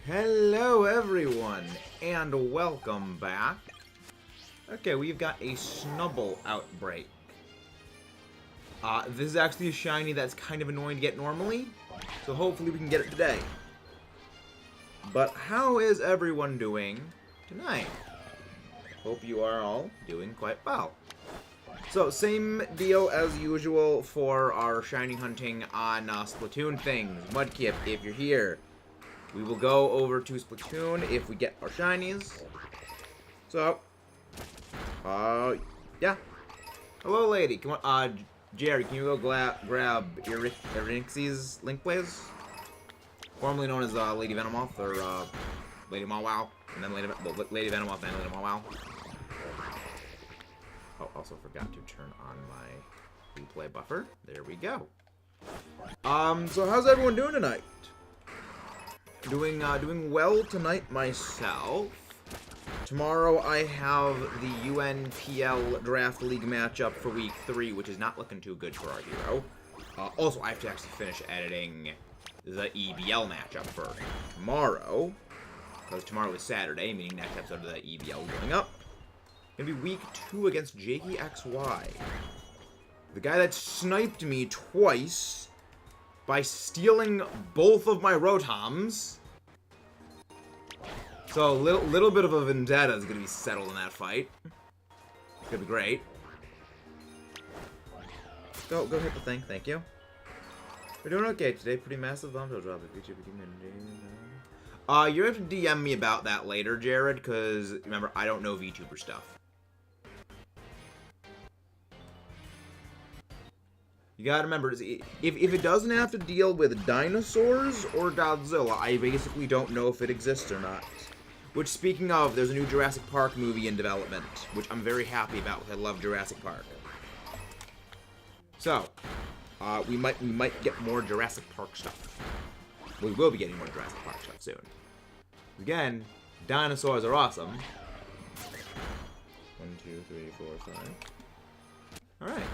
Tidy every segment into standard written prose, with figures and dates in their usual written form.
Hello everyone, and welcome back. Okay, we've got a Snubble outbreak. This is actually a shiny that's kind of annoying to get normally, so hopefully we can get it today. But how is everyone doing tonight? Hope you are all doing quite well. So, same deal as usual for our shiny hunting on Splatoon things. Mudkip, if you're here. We will go over to Splatoon if we get our shinies. So, yeah. Hello, lady. Come on, Jerry, can you go grab Erinxie's link, please? Formerly known as Lady Venomoth, or Lady Mawwow, and then Lady Venomoth and Lady Mawwow. Oh, also forgot to turn on my replay buffer. There we go. So how's everyone doing tonight? Doing well tonight myself. Tomorrow I have the UNPL Draft League matchup for Week 3, which is not looking too good for our hero. Also, I have to actually finish editing the EBL matchup for tomorrow, because tomorrow is Saturday, meaning next episode of the EBL going up. Gonna be Week 2 against Jakey XY. The guy that sniped me twice by stealing both of my Rotoms. So a little bit of a vendetta is gonna be settled in that fight. It's gonna be great. Go hit the thing, thank you. We're doing okay today. Pretty massive bombshell drop at VTuber community. You have to DM me about that later, Jared, because remember, I don't know VTuber stuff. You gotta remember, if it doesn't have to deal with dinosaurs or Godzilla, I basically don't know if it exists or not. Which, speaking of, there's a new Jurassic Park movie in development, which I'm very happy about, because I love Jurassic Park. So, we might get more Jurassic Park stuff. We will be getting more Jurassic Park stuff soon. Again, dinosaurs are awesome. 1, 2, 3, 4, 5. All right.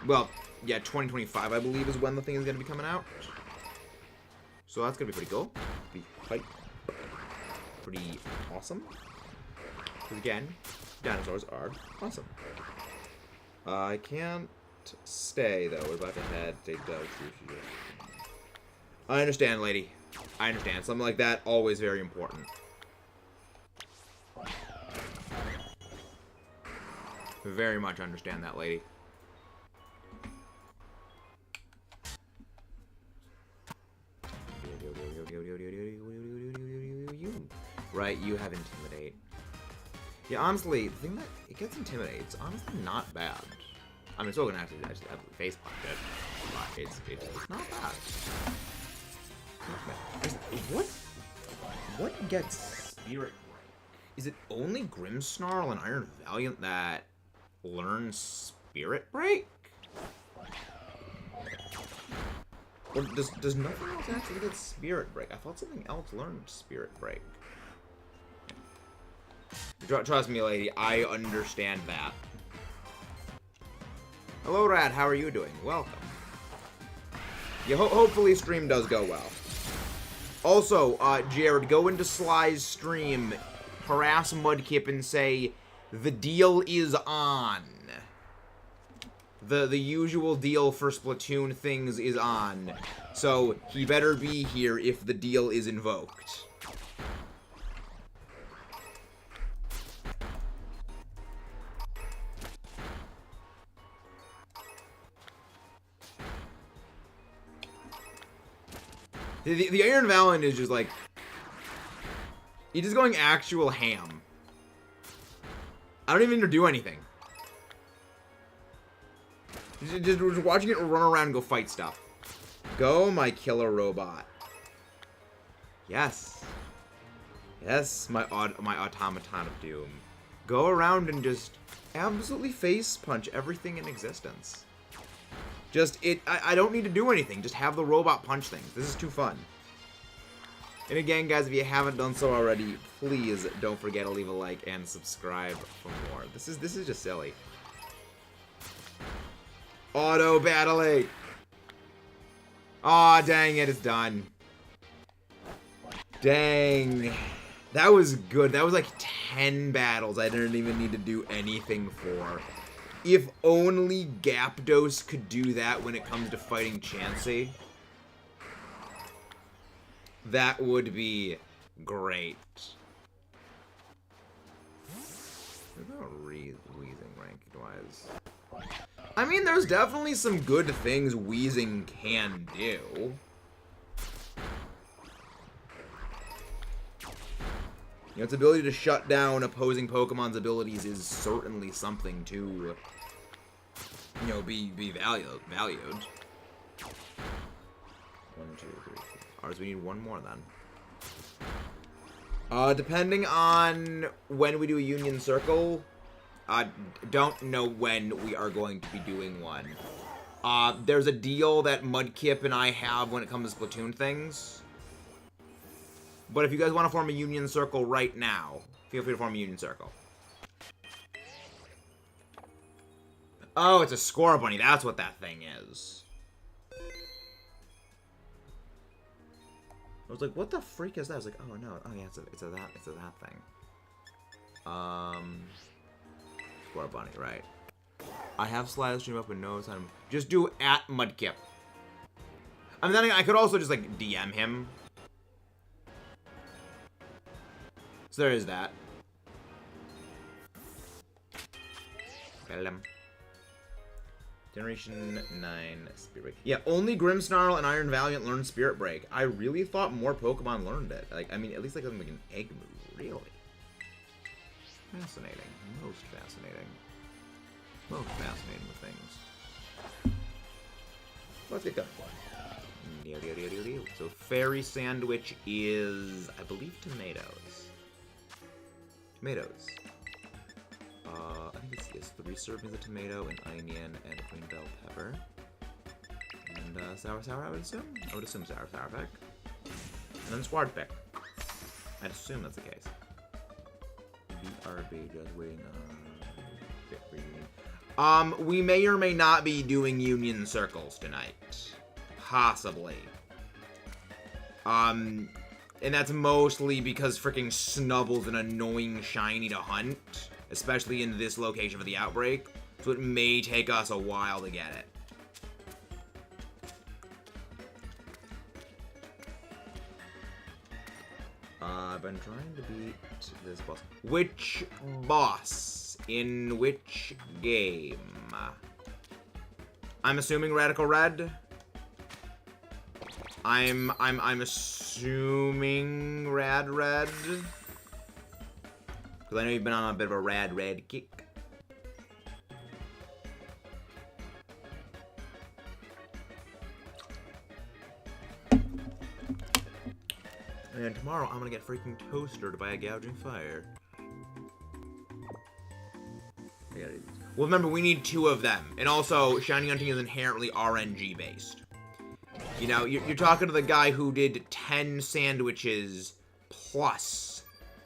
Well, yeah, 2025, I believe, is when the thing is going to be coming out. So that's going to be pretty cool. Be quite pretty awesome. Because again, dinosaurs are awesome. I can't stay, though. We're about to head to go to... I understand, lady. I understand. Something like that, always very important. Very much understand that, lady. Right, you have Intimidate. Yeah, honestly, the thing that it gets Intimidate, it's honestly not bad. I mean, it's still gonna have to actually face punch it, but it's not bad. What gets Spirit Break? Is it only Grimmsnarl and Iron Valiant that learn Spirit Break? Or does nothing else actually get Spirit Break? I thought something else learned Spirit Break. Trust me, lady, I understand that. Hello, Rad, how are you doing? Welcome. Yeah, hopefully stream does go well. Also, Jared, go into Sly's stream, harass Mudkip, and say, the deal is on. The usual deal for Splatoon things is on. So, he better be here if the deal is invoked. The Iron Valiant is just like... He's just going actual ham. I don't even need to do anything. Just watching it run around and go fight stuff. Go, my killer robot. Yes. Yes, my automaton of doom. Go around and just absolutely face punch everything in existence. I don't need to do anything. Just have the robot punch things. This is too fun. And again, guys, if you haven't done so already, please don't forget to leave a like and subscribe for more. This is just silly. Auto battling. Aw, dang it, it's done. Dang. That was good. That was like 10 battles I didn't even need to do anything for. If only Gyarados could do that when it comes to fighting Chansey. That would be great. What about Weezing ranked-wise? I mean, there's definitely some good things Weezing can do. You know, its ability to shut down opposing Pokemon's abilities is certainly something to, you know, be valued. 1, 2, 3, 4. Ours, we need one more then. Depending on when we do a Union Circle, don't know when we are going to be doing one. There's a deal that Mudkip and I have when it comes to Splatoon things. But if you guys want to form a Union Circle right now, feel free to form a Union Circle. Oh, it's a Score Bunny. That's what that thing is. I was like, what the freak is that? I was like, oh no, oh yeah, it's a that thing. Score Bunny, right? I have slide stream up and no time. Just do at Mudkip. I mean, I could also just like DM him. So there is that. Generation 9 Spirit Break. Yeah, only Grimmsnarl and Iron Valiant learned Spirit Break. I really thought more Pokemon learned it. Like, I mean, at least like something like an egg move. Really? Fascinating. Most fascinating. Most fascinating with things. Let's get going. So Fairy Sandwich is, I believe, tomatoes. Tomatoes. I think it's 3 servings of tomato, an onion, and a green bell pepper. And sour, I would assume? I would assume sour pick. And then Sword pick. I'd assume that's the case. BRB, just waiting on... we may or may not be doing Union Circles tonight. Possibly. And that's mostly because freaking Snubble's an annoying shiny to hunt, especially in this location for the outbreak, so it may take us a while to get it. I've been trying to beat this boss. Which boss? In which game? I'm assuming Radical Red. I'm assuming Rad Red. Because I know you've been on a bit of a Rad Red kick. And tomorrow I'm gonna get freaking toasted by a gouging fire. Well, remember, we need 2 of them. And also, shiny hunting is inherently RNG based. You know, you're talking to the guy who did 10 sandwiches plus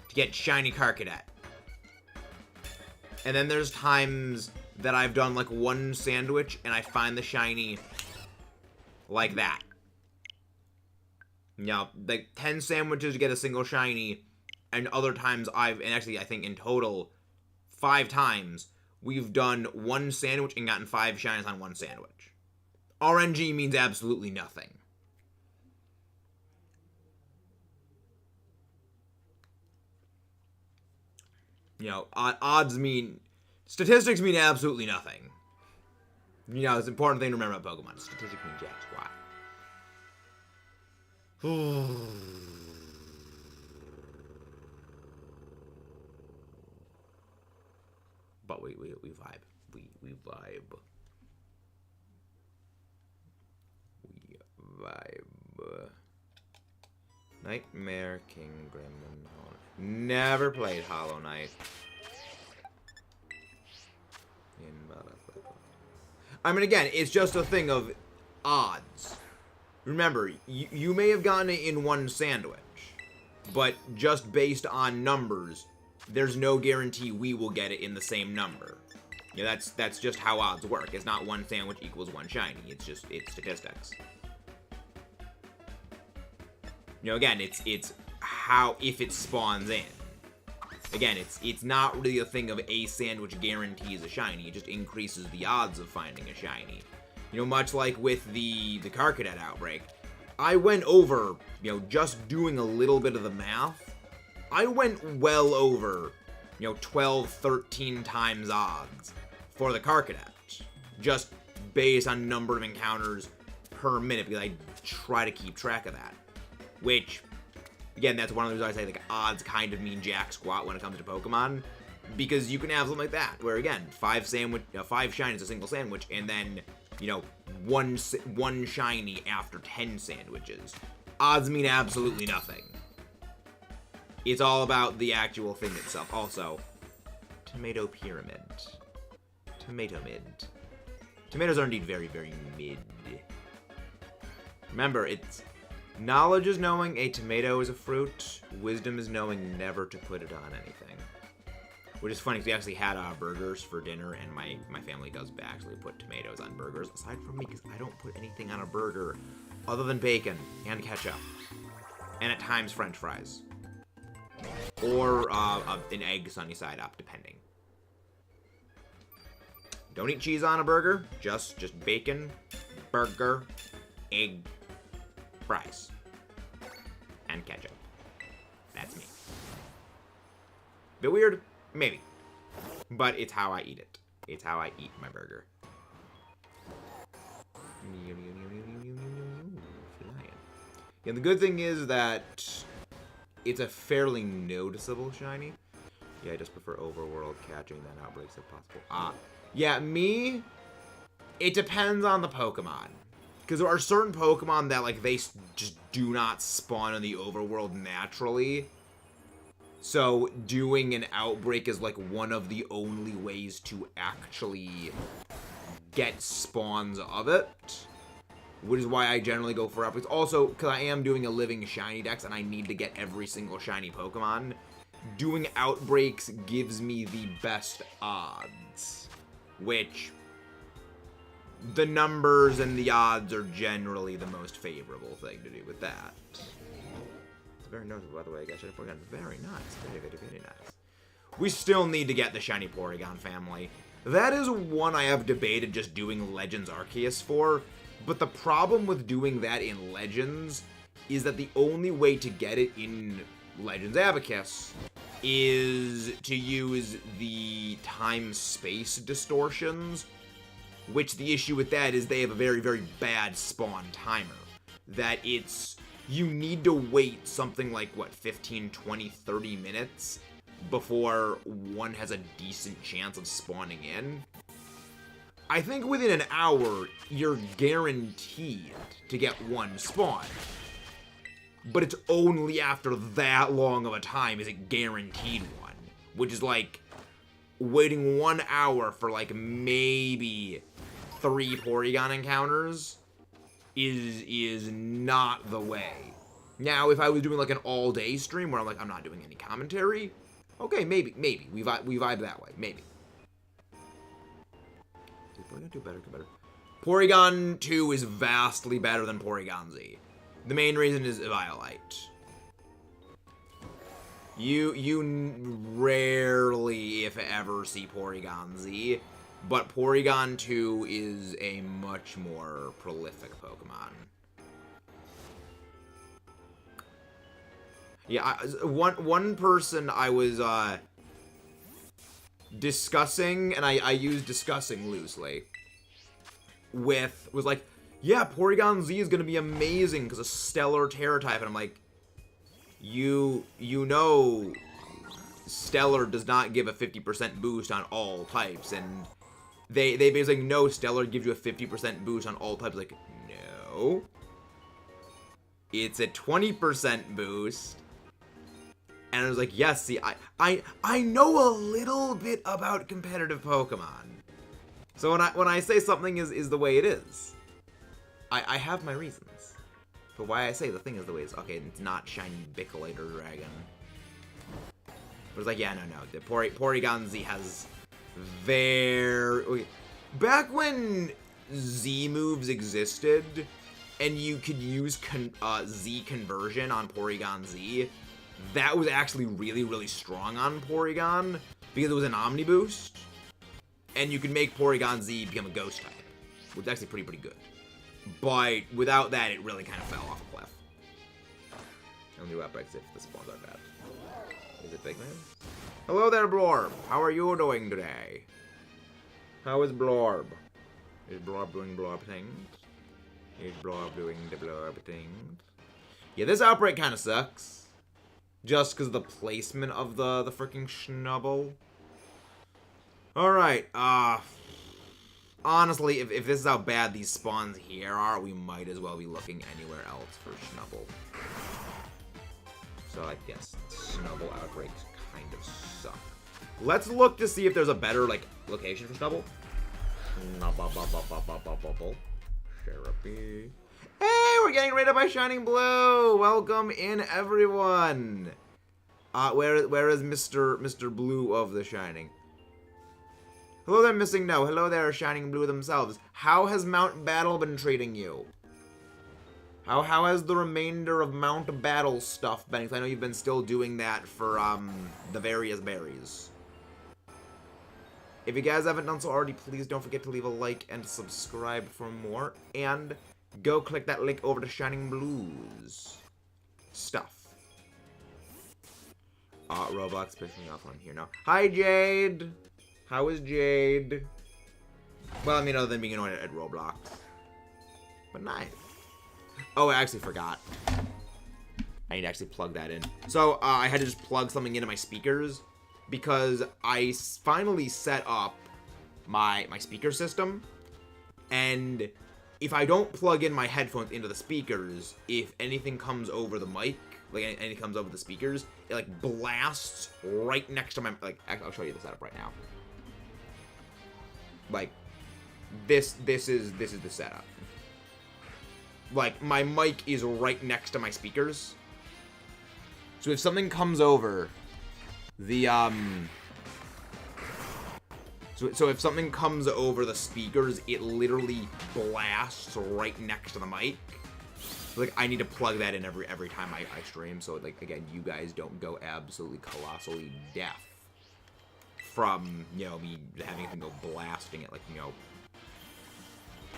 to get shiny Carcadet. And then there's times that I've done like 1 sandwich and I find the shiny like that. You know, like 10 sandwiches to get a single shiny, and other times and actually I think in total 5 times we've done 1 sandwich and gotten 5 shinies on 1 sandwich. RNG means absolutely nothing. You know, statistics mean absolutely nothing. You know, it's an important thing to remember about Pokemon. Statistics mean jack squat. But we vibe. We vibe. Vibe. Nightmare King Gremlin. Never played Hollow Knight. I mean, again, it's just a thing of odds. Remember, you may have gotten it in 1 sandwich, but just based on numbers, there's no guarantee we will get it in the same number. You know, that's just how odds work. It's not 1 sandwich equals 1 shiny. It's statistics. You know, again, it's if it spawns in. Again, it's not really a thing of a sandwich guarantees a shiny. It just increases the odds of finding a shiny. You know, much like with the Carcadet outbreak, I went over, you know, just doing a little bit of the math, I went well over, you know, 12, 13 times odds for the Carcadet, just based on number of encounters per minute, because I try to keep track of that. Which, again, that's one of the reasons I say, like, odds kind of mean jack squat when it comes to Pokemon, because you can have something like that, where, again, 5 shinies, a single sandwich, and then, you know, one shiny after 10 sandwiches. Odds mean absolutely nothing. It's all about the actual thing itself. Also, tomato pyramid. Tomato mid. Tomatoes are indeed very, very mid. Remember, it's knowledge is knowing a tomato is a fruit. Wisdom is knowing never to put it on anything. Which is funny, because we actually had burgers for dinner, and my family does actually put tomatoes on burgers, aside from me, because I don't put anything on a burger other than bacon and ketchup. And at times, French fries. Or an egg sunny side up, depending. Don't eat cheese on a burger, just bacon, burger, egg, fries, and ketchup. That's me. Bit weird? Maybe. But it's how I eat it. It's how I eat my burger. And the good thing is that it's a fairly noticeable shiny. Yeah, I just prefer overworld catching than outbreaks if possible. Yeah, me, it depends on the Pokemon. Because there are certain Pokemon that, like, they just do not spawn in the overworld naturally. So doing an outbreak is, like, one of the only ways to actually get spawns of it. Which is why I generally go for outbreaks. Also, because I am doing a living shiny dex and I need to get every single shiny Pokemon, doing outbreaks gives me the best odds. Which, the numbers and the odds are generally the most favorable thing to do with that. It's very noticeable, by the way. I guess Porygon, very nice. Very, very, very nice. We still need to get the shiny Porygon family. That is one I have debated just doing Legends Arceus for. But the problem with doing that in Legends is that the only way to get it in Legends Abacus is to use the time-space distortions, which the issue with that is they have a very, very bad spawn timer. That you need to wait something like, what, 15, 20, 30 minutes before one has a decent chance of spawning in. I think within an hour, you're guaranteed to get one spawn. But it's only after that long of a time is it guaranteed one. Which is like, waiting 1 hour for like maybe 3 Porygon encounters is not the way. Now, if I was doing like an all-day stream where I'm not doing any commentary, okay, maybe. We vibe that way, maybe. Porygon 2 better, better. Porygon 2 is vastly better than Porygon Z. The main reason is Eviolite. You rarely, if ever, see Porygon Z, but Porygon 2 is a much more prolific Pokemon. Yeah, one person I was discussing, and I use discussing loosely, was like, yeah, Porygon Z is going to be amazing because of Stellar Terra type, and I'm like, you know Stellar does not give a 50% boost on all types, and they basically know Stellar gives you a 50% boost on all types. Like, no. It's a 20% boost. And I was like, yes, see, I know a little bit about competitive Pokemon. So when I say something is the way it is, I have my reasons. But why I say the thing is the way it is. Okay, it's not shiny Bicolator Dragon. But it's like, yeah, no. The Porygon Z has back when Z moves existed, and you could use Z conversion on Porygon Z, that was actually really, really strong on Porygon because it was an Omni Boost. And you can make Porygon Z become a Ghost type, which is actually pretty good. But without that, it really kind of fell off a cliff. Only outbreaks if the spawns are bad. Is it Big Man? Hello there, Blorb. How are you doing today? How is Blorb? Is Blorb doing Blorb things? Is Blorb doing the Blorb things? Yeah, this outbreak kind of sucks. Just because of the placement of the freaking Schnubble. Alright, honestly, if this is how bad these spawns here are, we might as well be looking anywhere else for Schnubble. So I guess Schnubble outbreaks kind of suck. Let's look to see if there's a better, like, location for Schnubble. Therapy. Hey, we're getting raided by Shining Blue! Welcome in, everyone! Where is Mr. Blue of the Shining? Hello there, Missing No. Hello there, Shining Blue themselves. How has Mount Battle been treating you? How has the remainder of Mount Battle stuff been? Because I know you've been still doing that for, the various berries. If you guys haven't done so already, please don't forget to leave a like and subscribe for more. And go click that link over to Shining Blue's stuff. Roblox pissing me off on here now. Hi, Jade! How is Jade? Well, I mean, other than being annoyed at Roblox. But nice. Oh, I actually forgot. I need to actually plug that in. So, I had to just plug something into my speakers because I finally set up my speaker system. And if I don't plug in my headphones into the speakers, if anything comes over the mic, like anything comes over the speakers, it like blasts right next to my, like, I'll show you the setup right now. Like, this is the setup. Like, my mic is right next to my speakers. So if something comes over the, So if something comes over the speakers, it literally blasts right next to the mic. Like, I need to plug that in every time I stream, so, like, again, you guys don't go absolutely colossally deaf from, you know, me having it go blasting at, like, you know,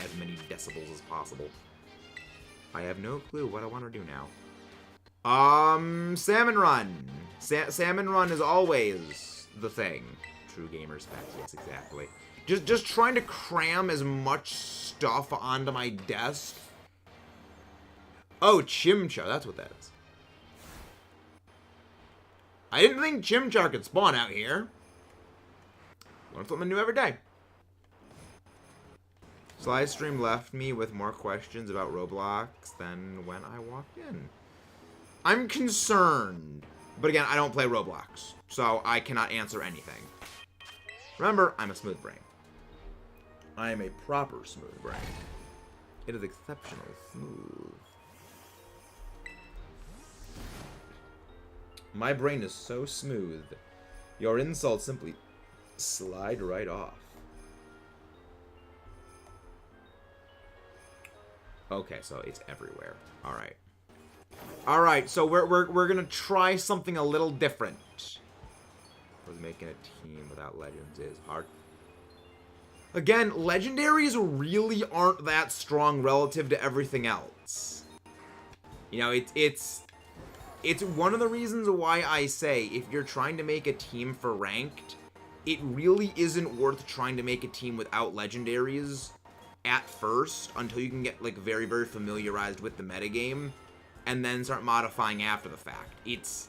as many decibels as possible. I have no clue what I want to do now. Salmon Run. Salmon Run is always the thing. True gamer specs, yes, exactly. Just trying to cram as much stuff onto my desk. Oh, Chimchar, that's what that is. I didn't think Chimchar could spawn out here. Learn something new every day. Slidestream left me with more questions about Roblox than when I walked in. I'm concerned. But again, I don't play Roblox, so I cannot answer anything. Remember, I'm a smooth brain. I am a proper smooth brain. It is exceptionally smooth. My brain is so smooth, your insults simply slide right off. Okay, so it's everywhere. All right. All right, so we're gonna try something a little different. Because making a team without legends is hard. Again, legendaries really aren't that strong relative to everything else. You know, it's one of the reasons why I say if you're trying to make a team for ranked, it really isn't worth trying to make a team without legendaries at first until you can get like very, very familiarized with the metagame and then start modifying after the fact. It's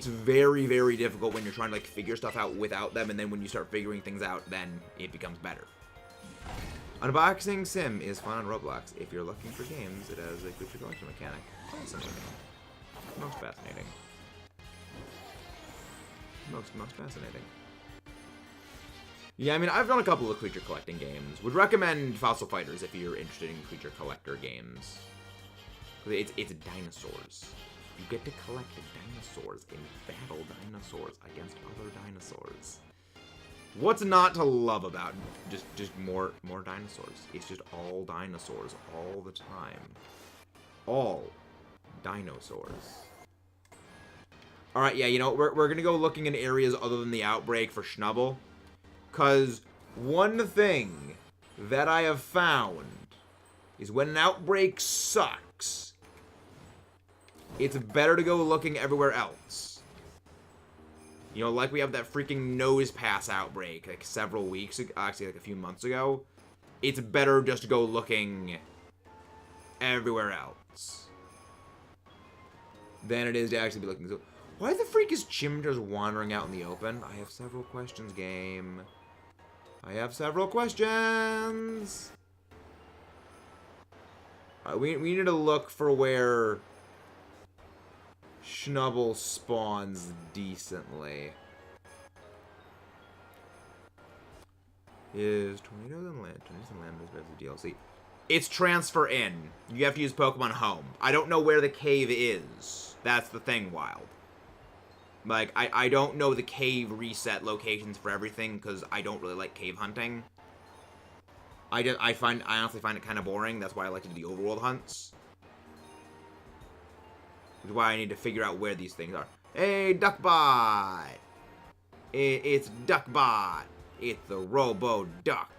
very, very difficult when you're trying to like figure stuff out without them, and then when you start figuring things out, then it becomes better. Unboxing Sim is fun on Roblox. If you're looking for games, it has a creature collection mechanic. Fascinating. Most fascinating. Most fascinating. Yeah, I mean, I've done a couple of creature collecting games. Would recommend Fossil Fighters if you're interested in creature collector games. It's dinosaurs. You get to collect dinosaurs and battle dinosaurs against other dinosaurs. What's not to love about just more dinosaurs? It's just all dinosaurs all the time. All dinosaurs. Alright, yeah, you know, we're gonna go looking in areas other than the outbreak for Schnubble. Because one thing that I have found is when an outbreak sucks, it's better to go looking everywhere else. You know, like we have that freaking nose pass outbreak like several weeks ago, actually like a few months ago. It's better just to go looking everywhere else than it is to actually be looking. So, why the freak is Chimchar wandering out in the open? I have several questions, game. I have several questions. We need to look for where Schnubble spawns decently. Is Tornadoes and Land is DLC? It's transfer in. You have to use Pokemon Home. I don't know where the cave is. That's the thing, Wild. Like, I don't know the cave reset locations for everything because I don't really like cave hunting. I honestly find it kind of boring. That's why I like to do the overworld hunts. Which is why I need to figure out where these things are. Hey, Duckbot! It's Duckbot! It's the Robo Duck.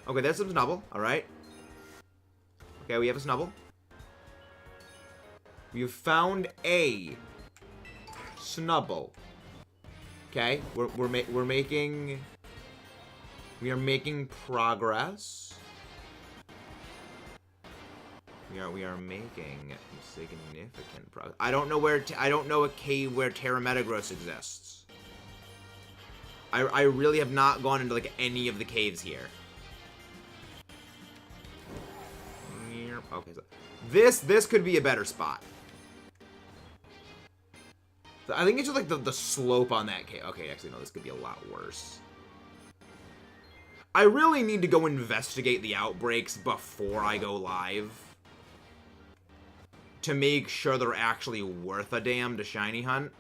Okay, there's some Snubble. Alright. Okay, we have a Snubble. We've found a Snubble. Okay, we are making progress. We are making significant progress. I don't know a cave where Terra Metagross exists. I really have not gone into like any of the caves here. Okay, so this could be a better spot. I think it's just like the slope on that cave. Okay, actually no, this could be a lot worse. I really need to go investigate the outbreaks before I go live to make sure they're actually worth a damn to shiny hunt.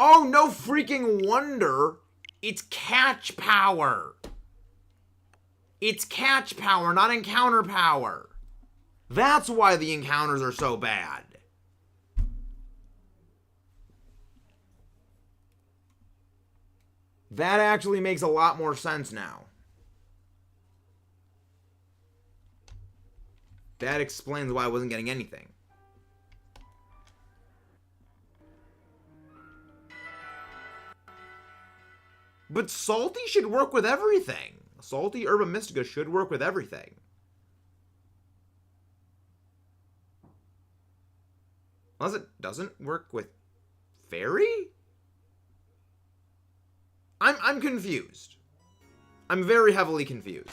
Oh, no freaking wonder it's catch power. It's catch power, not encounter power. That's why the encounters are so bad. That actually makes a lot more sense now. That explains why I wasn't getting anything. But Salty should work with everything. Salty Herba Mystica should work with everything. Unless it doesn't work with Fairy? I'm confused. I'm very heavily confused.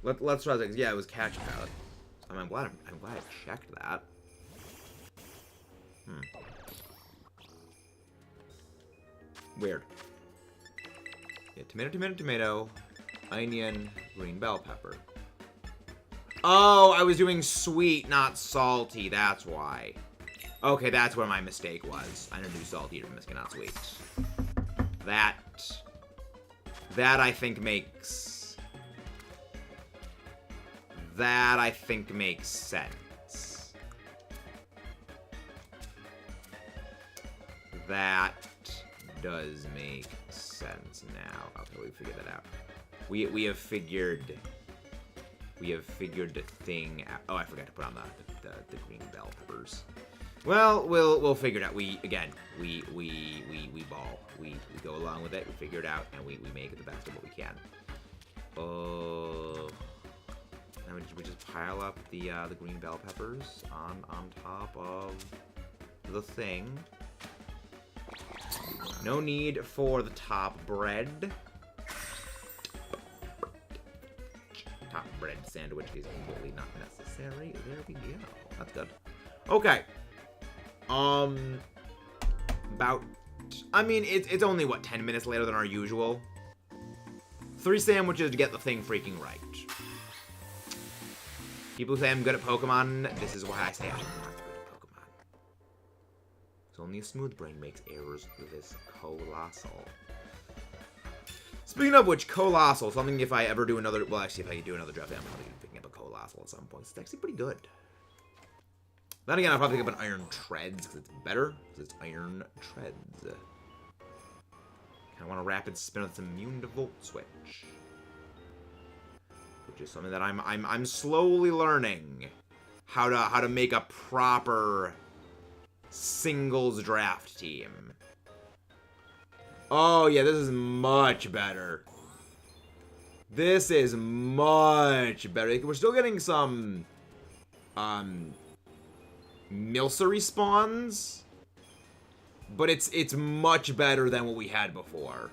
Let's try things. Yeah, it was catch palette. I'm glad I checked that. Weird. Yeah, tomato, onion, green bell pepper. Oh, I was doing sweet, not salty. That's why. Okay, that's where my mistake was. I didn't do salty or miskin, not sweet. That I think makes... That I think makes sense. That does make sense now. Okay, we figured that out. We have figured the thing out. Oh, I forgot to put on the green bell peppers. Well, we'll figure it out. We ball. We go along with it. We figure it out, and we make it the best of what we can. Now we just pile up the green bell peppers on top of the thing. No need for the top bread. Top bread sandwich is completely not necessary. There we go. That's good. Okay. I mean, it's only, what, 10 minutes later than our usual? 3 sandwiches to get the thing freaking right. People say I'm good at Pokemon. This is why I say I'm not good at Pokemon. So only a smooth brain makes errors this colossal. Speaking of which, Colossal, something if I ever do another, well, actually, if I do another draft, I'm probably picking up a Colossal at some point. It's actually pretty good. Then again, I'll probably pick up an Iron Treads, because it's better, because it's Iron Treads. I want a rapid spin that's immune to Volt Switch. Which is something that I'm slowly learning how to make a proper singles draft team. Oh yeah, this is much better. This is much better. We're still getting some Milcery spawns, but it's much better than what we had before.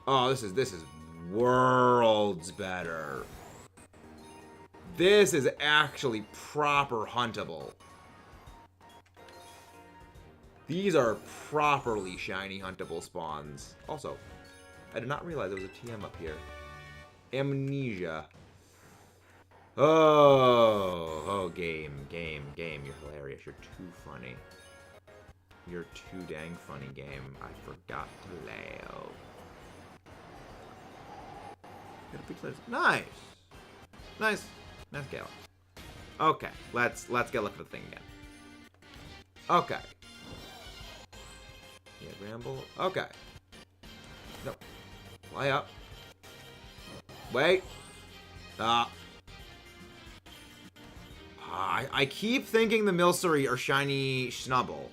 Oh, this is worlds better. This is actually proper huntable. These are properly shiny huntable spawns. Also, I did not realize there was a TM up here. Amnesia. Oh, game. You're hilarious. You're too funny. You're too dang funny, game. I forgot to laugh. Nice. Nice Gale. Okay, let's get a look at the thing again. Okay. Yeah, ramble. Okay. No. Fly up. Wait. I keep thinking the Milcery are shiny Snubble.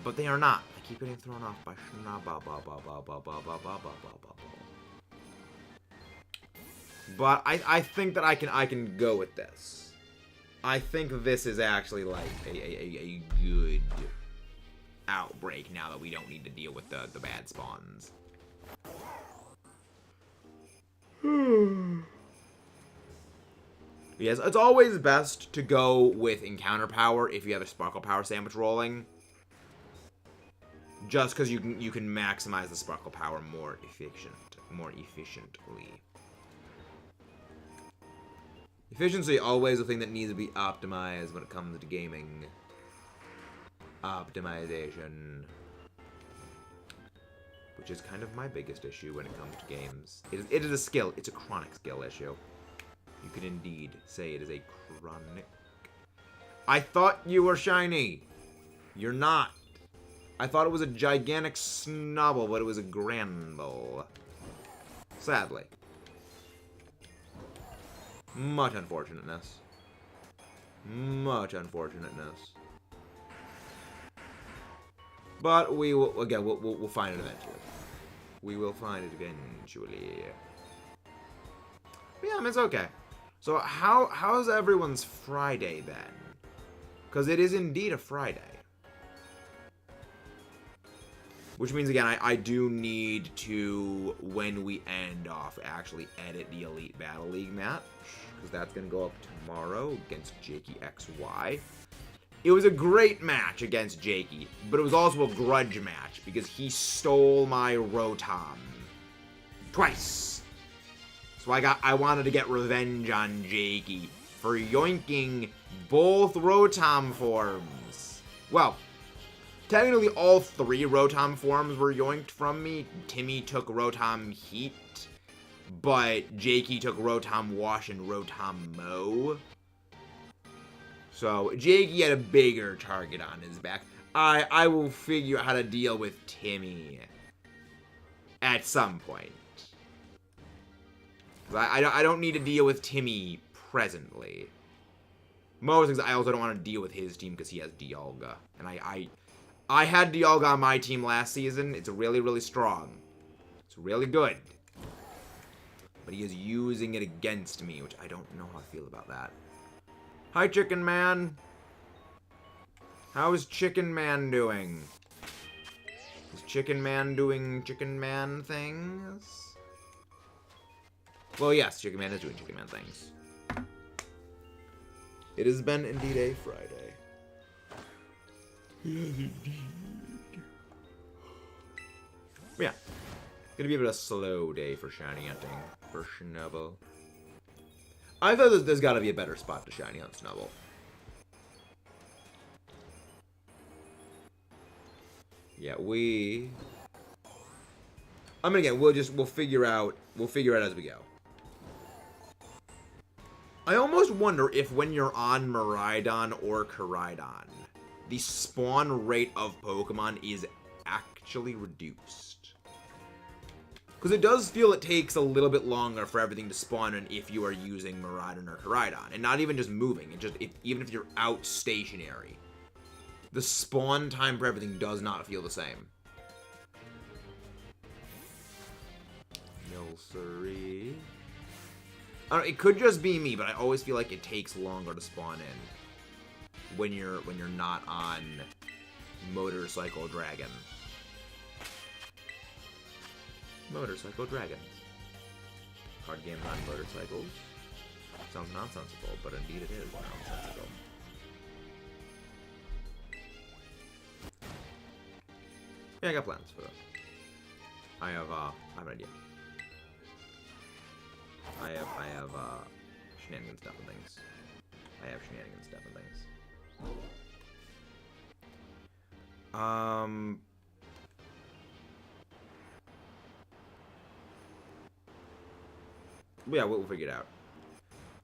But they are not. I keep getting thrown off by Snubble. But I think that I can go with this. I think this is actually like a good outbreak now that we don't need to deal with the bad spawns. Yes, it's always best to go with encounter power if you have a sparkle power sandwich rolling. Just because you can maximize the sparkle power more efficiently. Efficiency always a thing that needs to be optimized when it comes to gaming. Optimization. Which is kind of my biggest issue when it comes to games. It is a skill. It's a chronic skill issue. You can indeed say it is a chronic. I thought you were shiny. You're not. I thought it was a gigantic Snubble, but it was a Granbull. Sadly. Much unfortunateness. Much unfortunateness. But we will, again, we'll find it eventually. We will find it eventually. But yeah, I mean, it's okay. So how's everyone's Friday been? Because it is indeed a Friday. Which means, again, I do need to, when we end off, actually edit the Elite Battle League match. Because that's going to go up tomorrow against Jakey XY. It was a great match against Jakey, but it was also a grudge match because he stole my Rotom. Twice. So I wanted to get revenge on Jakey for yoinking both Rotom forms. Well, technically all 3 Rotom forms were yoinked from me. Timmy took Rotom Heat, but Jakey took Rotom Wash and Rotom Mow. So, Jakey had a bigger target on his back. I will figure out how to deal with Timmy at some point. I don't need to deal with Timmy presently. Most things I also don't want to deal with his team because he has Dialga. And I had Dialga on my team last season. It's really, really strong. It's really good. But he is using it against me, which I don't know how I feel about that. Hi, Chicken Man. How is Chicken Man doing? Is Chicken Man doing Chicken Man things? Well, yes, Chicken Man is doing Chicken Man things. It has been indeed a Friday. Yes, indeed. Yeah. Gonna be a bit of a slow day for shiny hunting. For Snubble. I thought there's gotta be a better spot to shiny hunt Snubble. Yeah, we I mean, again, we'll figure out as we go. I almost wonder if when you're on Miraidon or Koraidon, the spawn rate of Pokemon is actually reduced. Because it does feel it takes a little bit longer for everything to spawn in if you are using Miraidon or Koraidon. And not even just moving, even if you're out stationary. The spawn time for everything does not feel the same. Nilsuri. I don't know, it could just be me, but I always feel like it takes longer to spawn in when you're not on Motorcycle Dragon. Motorcycle Dragons. Card games on motorcycles. Sounds nonsensical, but indeed it is nonsensical. Yeah, I got plans for this. I have an idea. I have shenanigans stuff and things. I have shenanigans stuff and things. Yeah, we'll figure it out.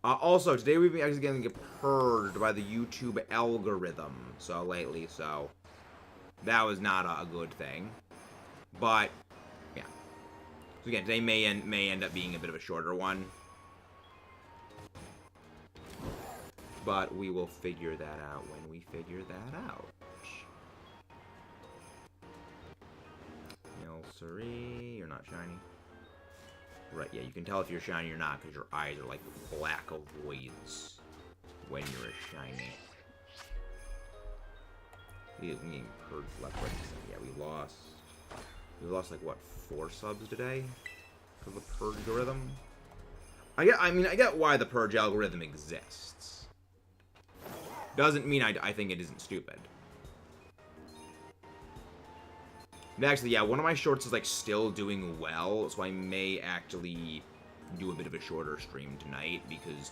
Also, today we've been actually getting purged by the YouTube algorithm lately, so that was not a good thing. But yeah. So again, today may end up being a bit of a shorter one. But we will figure that out when we figure that out. Nilsuri, you're not shiny. Right, yeah, you can tell if you're shiny or not because your eyes are like black voids when you're a shiny. We getting purged left, right, yeah, we lost like what, 4 subs today because of the purge algorithm. I get why the purge algorithm exists. Doesn't mean I think it isn't stupid. But actually, yeah, one of my shorts is like still doing well, so I may actually do a bit of a shorter stream tonight, because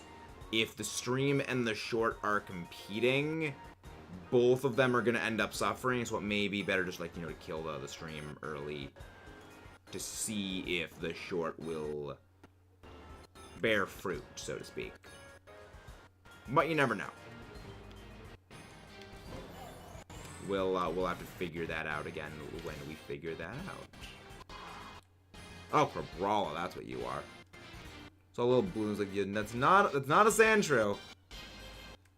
if the stream and the short are competing, both of them are going to end up suffering, so it may be better just, like, you know, to kill the stream early to see if the short will bear fruit, so to speak. But you never know. We'll have to figure that out again when we figure that out. Oh, for Brawler, that's what you are. So little balloons like you. That's not a Sandshrew.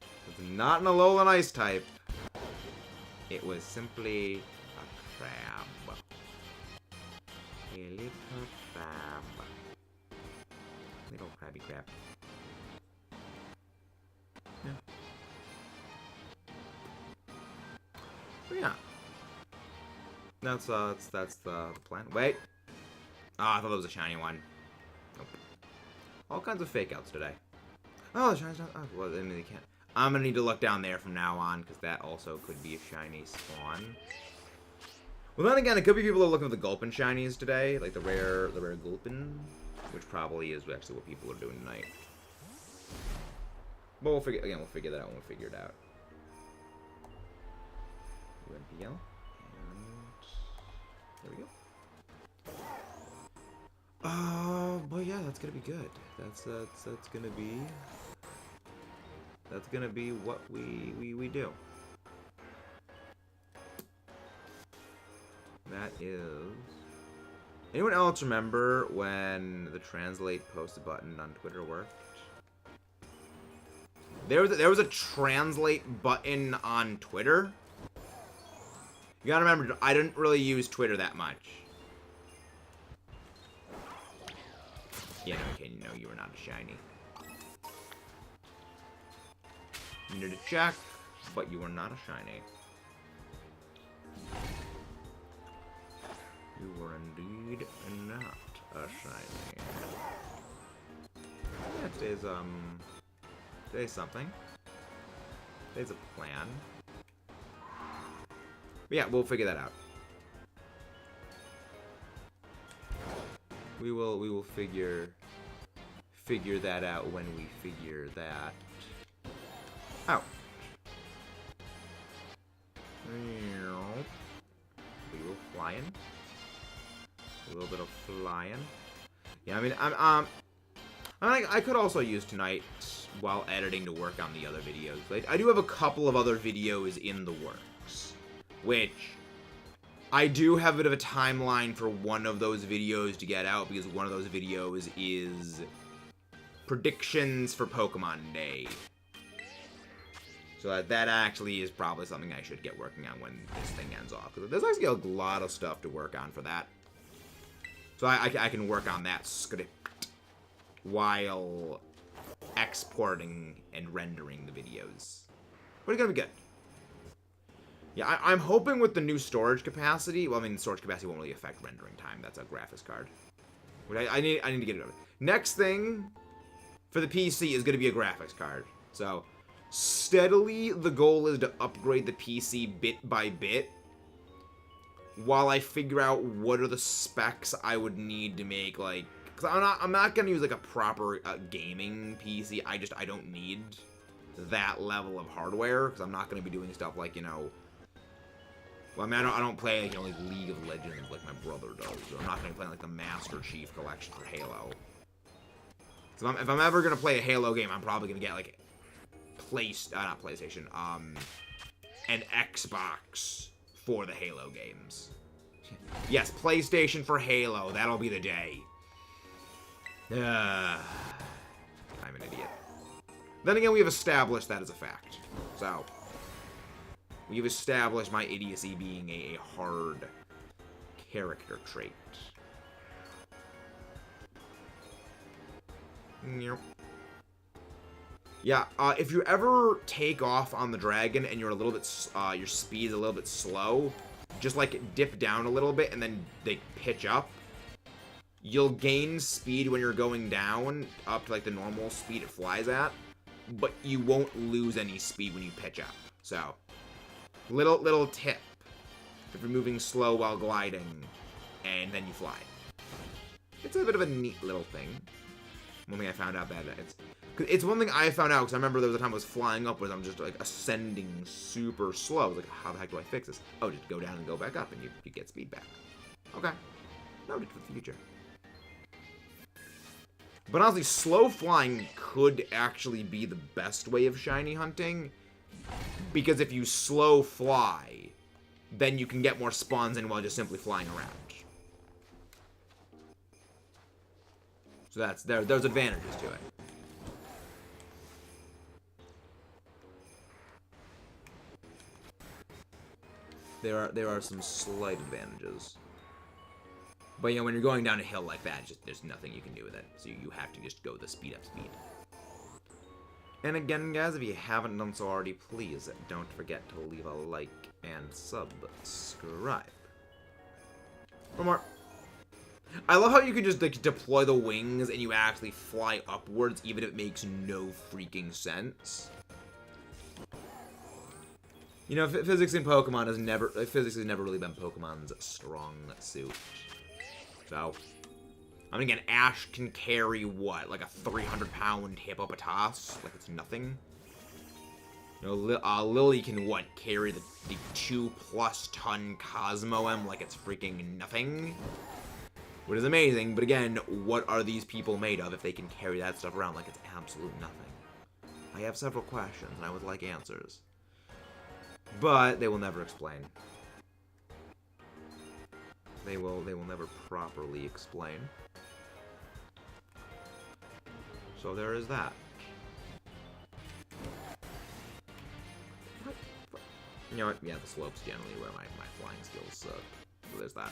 It's not an Alolan Ice type. It was simply a crab. A little crab. Little crabby crab. Yeah. But yeah. That's the plan. Wait. Ah, I thought that was a shiny one. Nope. All kinds of fake outs today. Oh, the shiny's not. Oh, well, I mean, they can't. I'm gonna need to look down there from now on, because that also could be a shiny spawn. Well, then again, it could be people are looking for the Gulpin shinies today, like the rare Gulpin, which probably is actually what people are doing tonight. But we'll figure that out when we figure it out. UNPL, and there we go. But yeah, that's gonna be good. That's gonna be what we do. That is. Anyone else remember when the translate post button on Twitter worked? There was a translate button on Twitter. You gotta remember, I didn't really use Twitter that much. Yeah, no, okay, no, you are not a shiny. You need to check, but you are not a shiny. You were indeed not a shiny. Yeah, today's something. Today's a plan. But yeah, we'll figure that out. We will figure that out when we figure that out. We will fly in. A little bit of flying. Yeah, I mean, I could also use tonight while editing to work on the other videos. Like, I do have a couple of other videos in the works, which I do have a bit of a timeline for one of those videos to get out, because one of those videos is predictions for Pokemon Day. So that actually is probably something I should get working on when this thing ends off, because there's actually a lot of stuff to work on for that. So I can work on that script while exporting and rendering the videos. But it's gonna be good. Yeah, I'm hoping with the new storage capacity. Well, I mean, storage capacity won't really affect rendering time. That's a graphics card. But I need to get it over. Next thing for the PC is gonna be a graphics card. So steadily, the goal is to upgrade the PC bit by bit, while I figure out what are the specs I would need to make, like, because I'm not gonna use like a proper gaming PC. I don't need that level of hardware, because I'm not gonna be doing stuff like, you know. Well, I mean, I don't play, like, like League of Legends like my brother does. Or I'm not gonna play like the Master Chief Collection for Halo. So if I'm ever gonna play a Halo game, I'm probably gonna get like not PlayStation, an Xbox for the Halo games. Yes, PlayStation for Halo. That'll be the day. I'm an idiot. Then again, we have established that as a fact. So, we've established my idiocy being a hard character trait. Yep. Yeah, if you ever take off on the dragon and you're a little bit, your speed's a little bit slow, just like dip down a little bit and then they pitch up. You'll gain speed when you're going down up to like the normal speed it flies at, but you won't lose any speed when you pitch up. So, little tip if you're moving slow while gliding and then you fly. It's a bit of a neat little thing. One thing I found out that it's one thing I found out, because I remember there was a time I was flying upwards, I'm just like ascending super slow. I was like, how the heck do I fix this? Oh, just go down and go back up and you get speed back. Okay. Noted for the future. But honestly, slow flying could actually be the best way of shiny hunting, because if you slow fly, then you can get more spawns in while just simply flying around. So there's advantages to it. There are some slight advantages. But, you know, when you're going down a hill like that, there's nothing you can do with it. So you have to just go the speed up speed. And again, guys, if you haven't done so already, please don't forget to leave a like and subscribe for more. I love how you can just like deploy the wings and you actually fly upwards, even if it makes no freaking sense. You know, physics in Pokemon has never really been Pokemon's strong suit. So, I mean, again, Ash can carry what, like a 300-pound hippopotas, like it's nothing. You know, Lily can what, carry the 2+ ton Cosmo M like it's freaking nothing. Which is amazing, but again, what are these people made of if they can carry that stuff around like it's absolute nothing? I have several questions, and I would like answers. But they will never explain. They will never properly explain. So there is that. You know what? Yeah, the slopes generally where my flying skills suck. So there's that.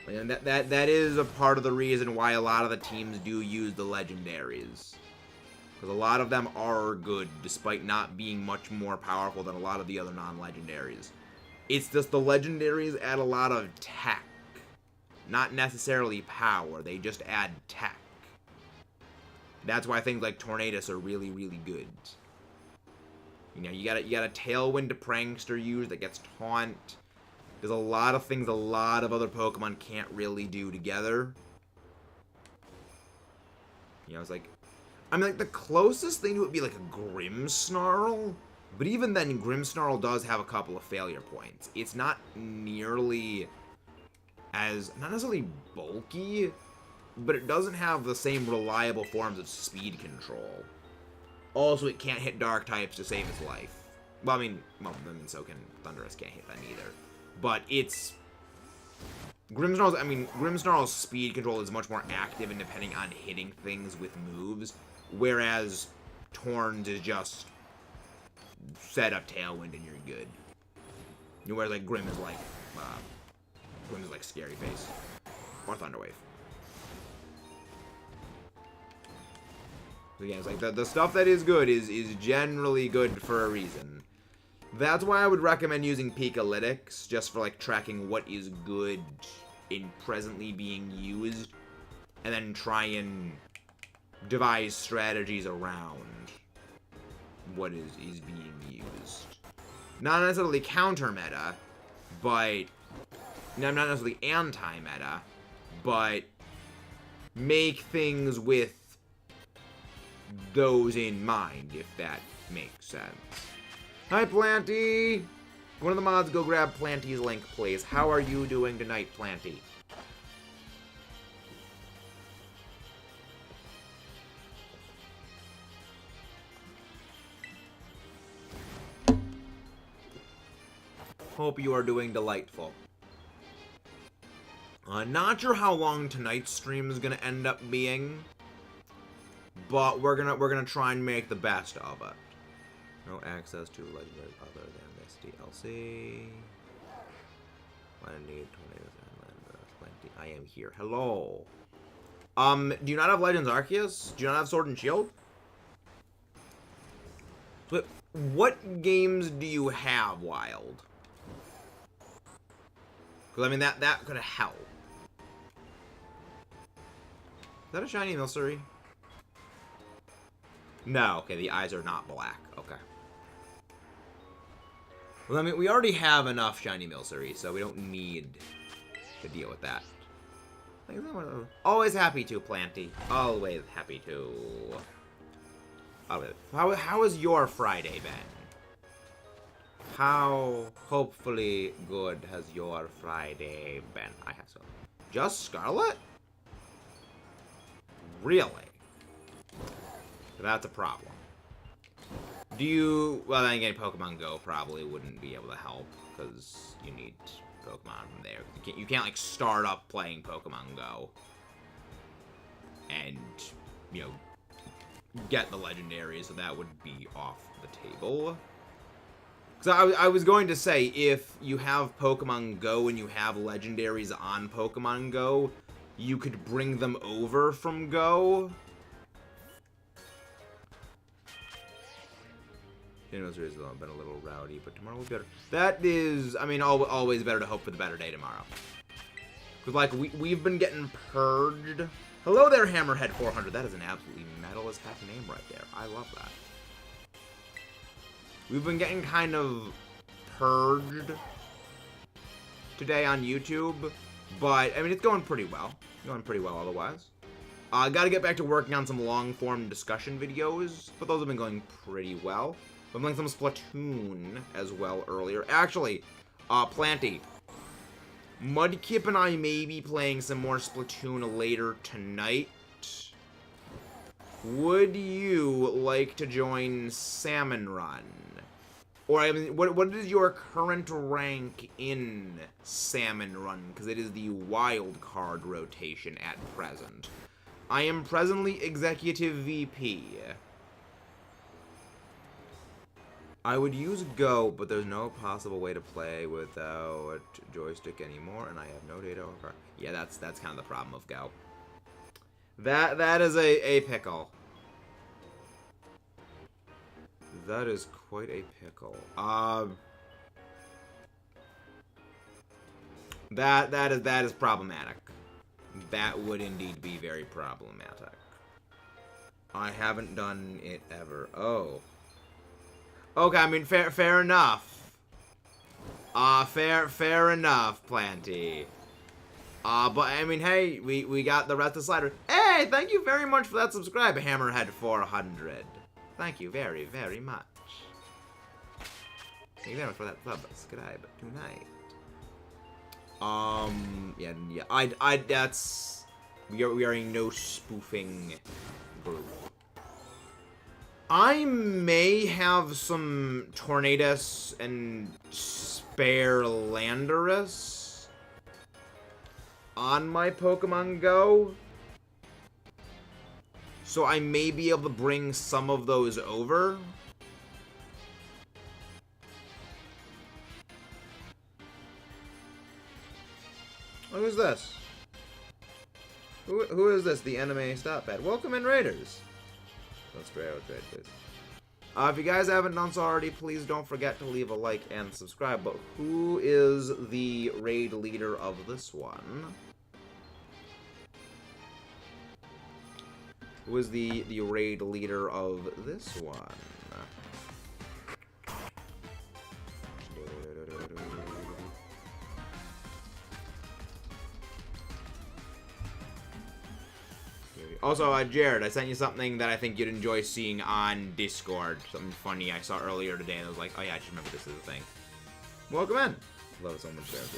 And that is a part of the reason why a lot of the teams do use the legendaries. Because a lot of them are good, despite not being much more powerful than a lot of the other non-legendaries. It's just the legendaries add a lot of tech. Not necessarily power, they just add tech. That's why things like Tornadus are really, really good. You know, you got a Tailwind to Prankster use that gets Taunt. There's a lot of things a lot of other Pokemon can't really do together. You know, it's like, I mean, like, the closest thing to it would be like a Grimmsnarl, but even then, Grimmsnarl does have a couple of failure points. It's not nearly as, not necessarily bulky, but it doesn't have the same reliable forms of speed control. Also, it can't hit dark types to save its life. Well, I mean, so can Thundurus can't hit them either. But it's... Grimmsnarl's speed control is much more active and depending on hitting things with moves, whereas Torn's is just set up Tailwind and you're good. Whereas, like, Grimm is like Scary Face. Or Thunderwave. So yeah, it's like the stuff that is good is generally good for a reason. That's why I would recommend using Peakalytics, just for like tracking what is good in presently being used, and then try and devise strategies around what is being used. Not necessarily counter meta, but not necessarily anti-meta, but make things with those in mind, if that makes sense. Hi, Planty! One of the mods, go grab Planty's link, please. How are you doing tonight, Planty? Hope you are doing delightful. Not sure how long tonight's stream is gonna end up being, but we're gonna try and make the best of it. No access to legendary other than this DLC. I need tornadoes and plenty. I am here. Hello. Do you not have Legends Arceus? Do you not have Sword and Shield? But what games do you have, Wild? Because I mean that could help. Is that a shiny Milcery? No, okay, the eyes are not black. Okay. Well, I mean, we already have enough shiny Milcery, so we don't need to deal with that. Always happy to, Planty. Always happy to. How has your Friday been? How hopefully good has your Friday been? I have some. Just Scarlet? Really? That's a problem. Do you... Well, then again, Pokemon Go probably wouldn't be able to help, because you need Pokemon from there. You can't, like, start up playing Pokemon Go and, you know, get the legendaries, so that would be off the table. Because I was going to say, if you have Pokemon Go and you have legendaries on Pokemon Go, you could bring them over from Go. It's been a little rowdy, but tomorrow will be better. That is, I mean, always better to hope for the better day tomorrow. Because, like, we've been getting purged. Hello there, Hammerhead400. That is an absolutely metal as heck name right there. I love that. We've been getting kind of purged today on YouTube, but, I mean, it's going pretty well. Going pretty well otherwise. Gotta get back to working on some long-form discussion videos, but those have been going pretty well. I'm playing some Splatoon as well earlier. Actually, Planty, Mudkip and I may be playing some more Splatoon later tonight. Would you like to join Salmon Run? Or, I mean, what is your current rank in Salmon Run? Because it is the wild card rotation at present. I am presently Executive VP. I would use Go, but there's no possible way to play without joystick anymore, and I have no data or card. Yeah, that's kind of the problem of Go. That is a pickle. That is quite a pickle. That is problematic. That would indeed be very problematic. I haven't done it ever. Oh. Okay, I mean, fair enough. Fair enough, Planty. But, I mean, hey, we got the rest of the slider. Hey! Hey, thank you very much for that subscribe, Hammerhead400. Thank you very, very much. Thank you very much for that subscribe tonight. Yeah, that's... We are a no spoofing group. I may have some Tornadus and spare Landorus on my Pokemon Go. So I may be able to bring some of those over. Oh, who's this? Who is this? The anime stop pad. Welcome in, Raiders. Let's spray out trade, please. If you guys haven't done so already, please don't forget to leave a like and subscribe. But who is the raid leader of this one? Who is the raid leader of this one? Also, Jared, I sent you something that I think you'd enjoy seeing on Discord. Something funny I saw earlier today, and I was like, oh yeah, I just remember this is a thing. Welcome in. Love so much spares.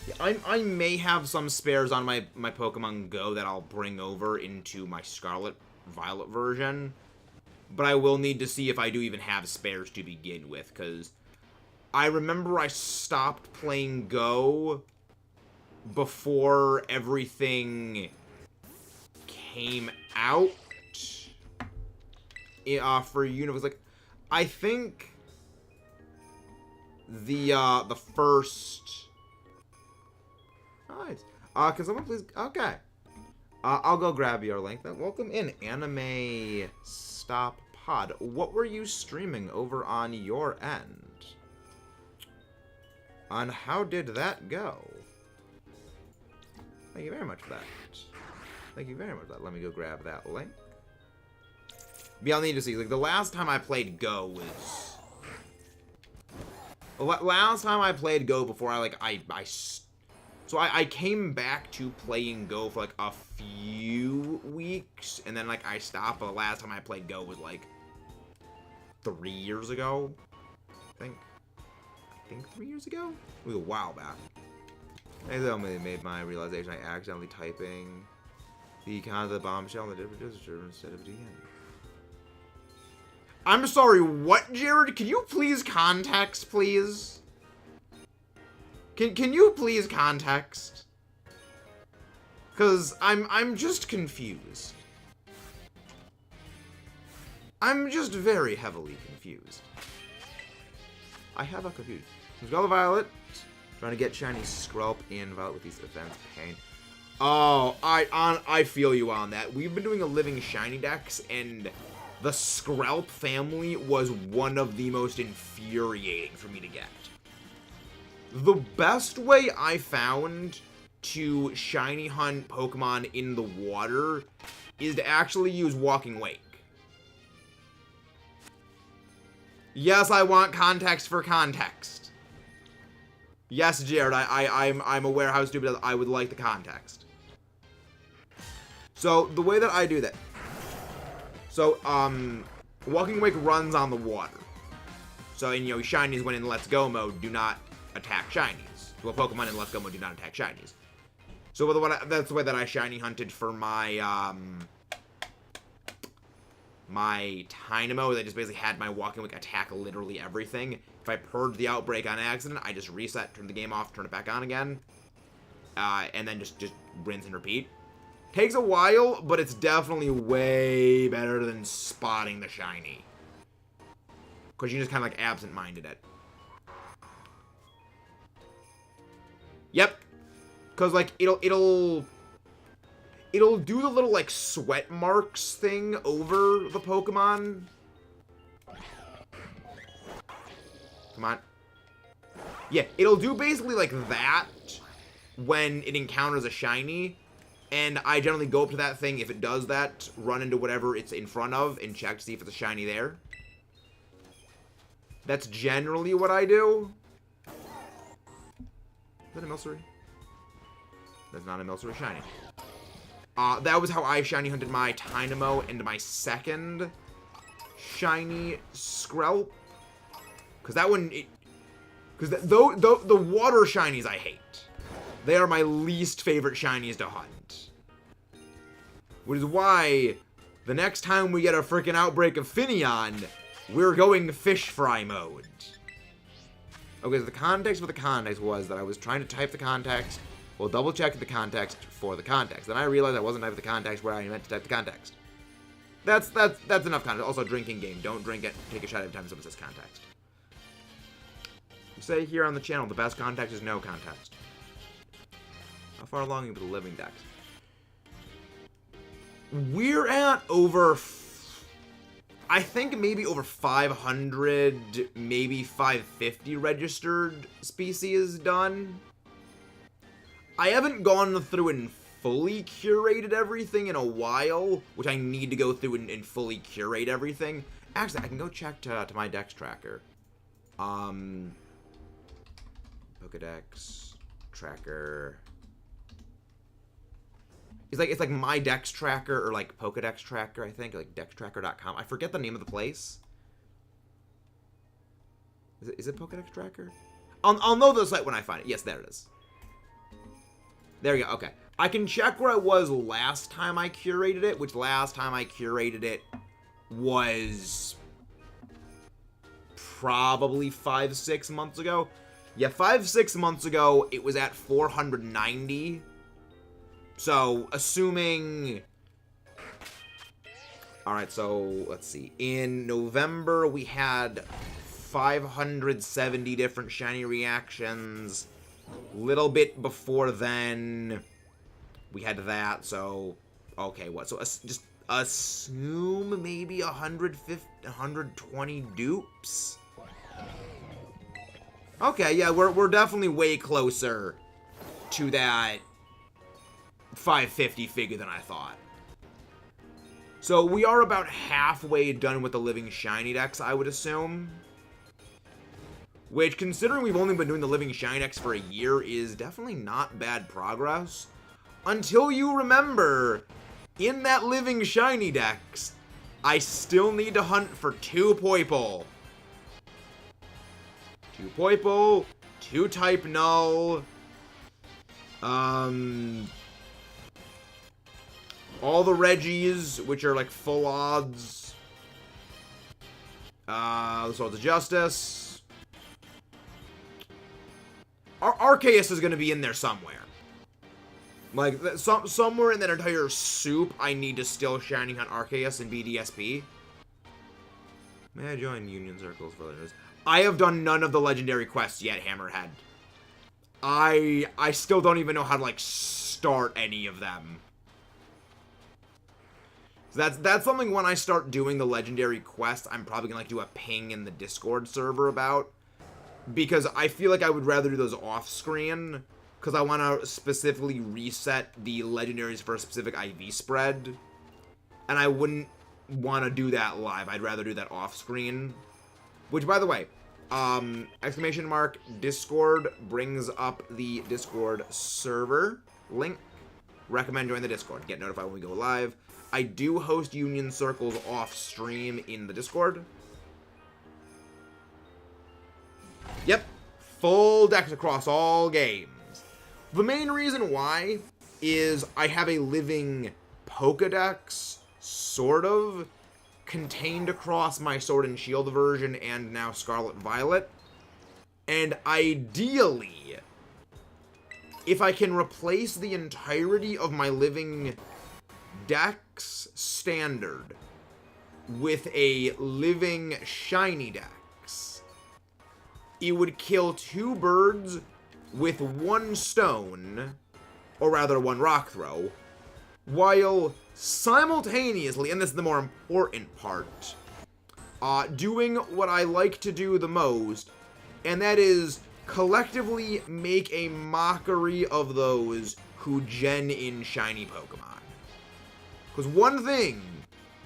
Yeah, I may have some spares on my Pokemon Go that I'll bring over into my Scarlet Violet version. But I will need to see if I do even have spares to begin with, because I remember I stopped playing Go before everything came out for Universe. Like, I think the first. Alright. Can someone please? Okay. I'll go grab your link. Then welcome in, Anime Stop Pod. What were you streaming over on your end? And how did that go? Thank you very much for that. Thank you very much for that. Let me go grab that link. But I'll need to see. Like, the last time I played Go was... Last time I played Go before So I came back to playing Go for, like, a few weeks. And then, like, I stopped. But the last time I played Go was, like, 3 years ago. I think 3 years ago? It was a while back. I only made my realization I accidentally typing the kind of the bombshell in the different register instead of DN. I'm sorry, what, Jared? Can you please context, please? Can you please context? Cause I'm just confused. I'm just very heavily confused. I have a confusion. Scarlet Violet, trying to get shiny Scarlet in Violet with these events. Pain. Oh, I feel you on that. We've been doing a living shiny decks, and the Scarlet family was one of the most infuriating for me to get. The best way I found to shiny hunt Pokemon in the water is to actually use Walking Wake. Yes, I want context for context. Yes, Jared, I'm aware how stupid I would like the context. So, the way that I do that. So, Walking Wake runs on the water. So, and, you know, shinies when in Let's Go mode do not attack shinies. Well, Pokemon in Let's Go mode do not attack shinies. So, that's the way that I shiny hunted for my, my Dynamo. I just basically had my Walking Wake attack literally everything. If I purged the outbreak on accident, I just reset, turn the game off, turn it back on again. And then just rinse and repeat. Takes a while, but it's definitely way better than spotting the shiny. Because you just kind of like absent-minded it. Yep. Because like it'll do the little like sweat marks thing over the Pokemon. Come on. Yeah, it'll do basically like that when it encounters a shiny. And I generally go up to that thing. If it does that, run into whatever it's in front of and check to see if it's a shiny there. That's generally what I do. Is that a Milcery? That's not a Milcery shiny. That was how I shiny hunted my Tynamo and my second shiny Scarlet. Because that one... Because the water shinies I hate. They are my least favorite shinies to hunt. Which is why the next time we get a freaking outbreak of Finneon, we're going fish fry mode. Okay, so the context for the context was that I was trying to type the context, well, double check the context for the context. Then I realized I wasn't typing the context where I meant to type the context. That's enough context. Also, drinking game. Don't drink it. Take a shot every time someone says context. We say here on the channel, the best context is no context. How far along are you with the living dex? We're at over... I think maybe over 500, maybe 550 registered species done. I haven't gone through and fully curated everything in a while, which I need to go through and fully curate everything. Actually, I can go check to my dex tracker. Pokedex tracker. It's like my Dex Tracker or like Pokedex Tracker, I think, like dextracker.com. I forget the name of the place. Is it Pokedex Tracker? I'll know the site when I find it. Yes, there it is. There we go. Okay. I can check where I was last time I curated it, which last time I curated it was probably 5-6 months ago. Yeah, 5-6 months ago, it was at 490. So, assuming... Alright, so, let's see. In November, we had 570 different shiny reactions. Little bit before then, we had that, so... Okay, what? So, just assume maybe 150, 120 dupes? Okay, yeah, we're definitely way closer to that 550 figure than I thought. So we are about halfway done with the living shiny decks, I would assume. Which, considering we've only been doing the living shiny decks for a year, is definitely not bad progress. Until you remember, in that living shiny decks, I still need to hunt for 2 Poipole. 2 Poipole, 2 Type Null, all the Reggies, which are like full odds. The Swords of Justice. Arceus is going to be in there somewhere. Like, somewhere in that entire soup, I need to still shiny hunt Arceus and BDSP. May I join Union Circles for legendary? I have done none of the legendary quests yet, Hammerhead. I still don't even know how to, like, start any of them. So that's something when I start doing the legendary quests, I'm probably gonna like do a ping in the Discord server about. Because I feel like I would rather do those off screen. Because I want to specifically reset the legendaries for a specific IV spread. And I wouldn't want to do that live. I'd rather do that off screen. Which, by the way, exclamation mark Discord brings up the Discord server link. Recommend join the Discord. Get notified when we go live. I do host Union Circles off stream in the Discord. Yep. Full decks across all games. The main reason why is I have a living Pokedex, sort of, contained across my Sword and Shield version and now Scarlet Violet. And ideally, if I can replace the entirety of my living Dex standard with a living shiny Dex, it would kill 2 birds with 1 stone, or rather 1 rock throw, while simultaneously, and this is the more important part, doing what I like to do the most, and that is collectively make a mockery of those who gen in shiny Pokemon. Because one thing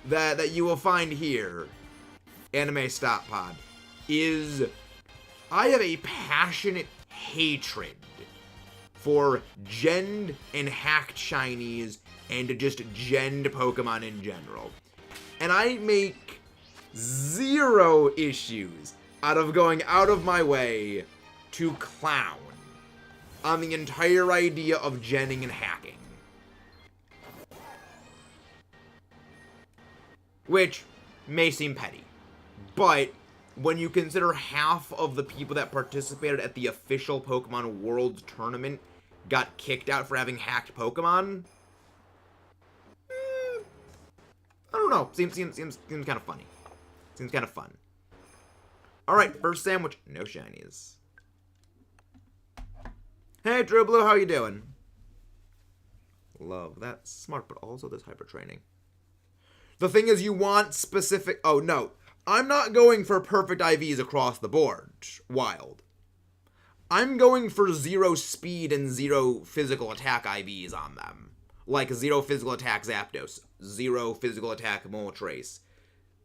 that you will find here, Anime Stop Pod, is I have a passionate hatred for genned and hacked shinies and to just gen Pokemon in general. And I make zero issues out of going out of my way to clown on the entire idea of genning and hacking. Which may seem petty, but when you consider half of the people that participated at the official Pokemon World Tournament got kicked out for having hacked Pokemon, I don't know. Seems kind of funny. Seems kind of fun. Alright, first sandwich. No shinies. Hey, True Blue, how you doing? Love that. Smart, but also this hyper training. The thing is, you want specific... Oh, no. I'm not going for perfect IVs across the board. Wild. I'm going for 0 speed and 0 physical attack IVs on them. Like 0 physical attack Zapdos, 0 physical attack Moltres,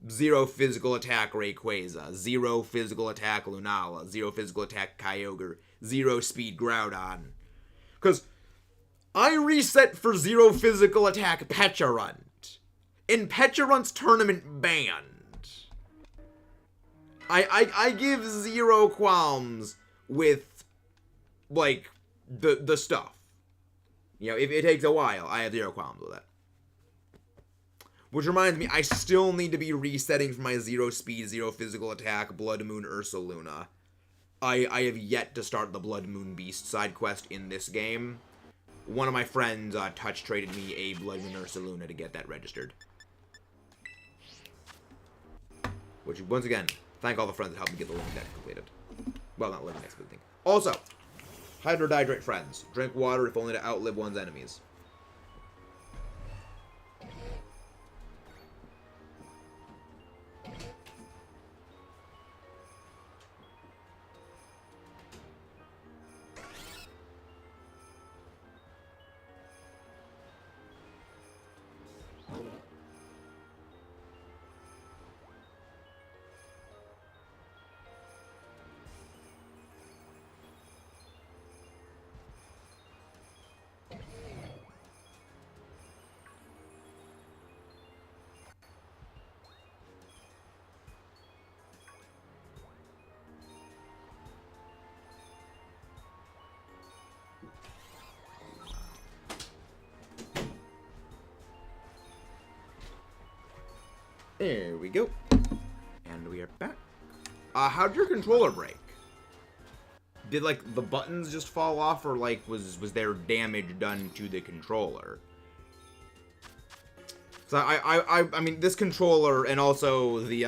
0 physical attack Rayquaza, 0 physical attack Lunala, 0 physical attack Kyogre, 0 speed Groudon. Because I reset for 0 physical attack Pecharunt. In Pecharunt's tournament banned. I give 0 qualms with, like, the stuff. You know, if it takes a while, I have 0 qualms with that. Which reminds me, I still need to be resetting for my 0 speed, 0 physical attack, Blood Moon Ursaluna. I have yet to start the Blood Moon Beast side quest in this game. One of my friends touch traded me a Blood Moon Ursaluna to get that registered. Which, once again, thank all the friends that helped me get the living deck completed. Well, not living deck, but thing. Also, Hydrohydrate friends. Drink water if only to outlive one's enemies. There we go. And we are back. How'd your controller break? Did, like, the buttons just fall off, or, like, was there damage done to the controller? So, I mean, this controller, and also the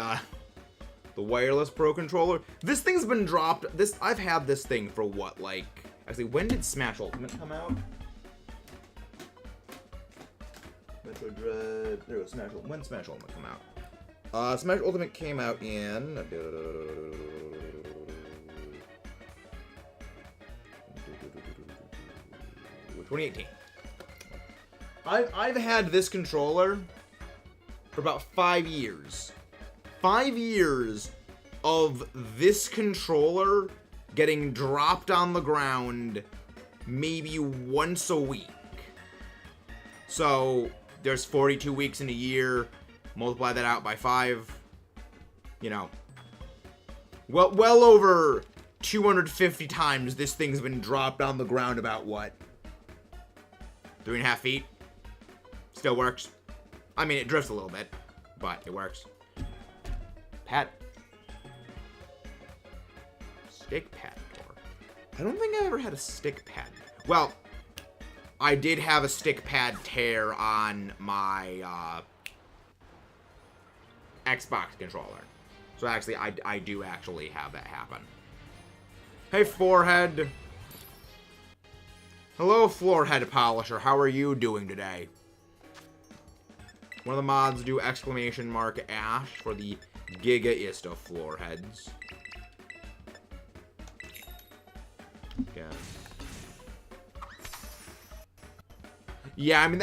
Wireless Pro controller, this thing's been dropped. I've had this thing for what, like... Actually, when did Smash Ultimate come out? Metroid Dread... There was Smash Ultimate. When did Smash Ultimate come out? Smash Ultimate came out in... 2018. I've had this controller for about 5 years. 5 years of this controller getting dropped on the ground maybe once a week. So there's 42 weeks in a year. Multiply that out by 5. You know. Well over 250 times this thing's been dropped on the ground about what? 3.5 feet? Still works. I mean, it drifts a little bit, but it works. Pad. Stick pad door. I don't think I ever had a stick pad. Well, I did have a stick pad tear on my, Xbox controller. So actually, I do actually have that happen. Hey, Forehead. Hello, Floorhead Polisher. How are you doing today? One of the mods do exclamation mark Ash for the gigaist of Floorheads. Okay. Yeah, I mean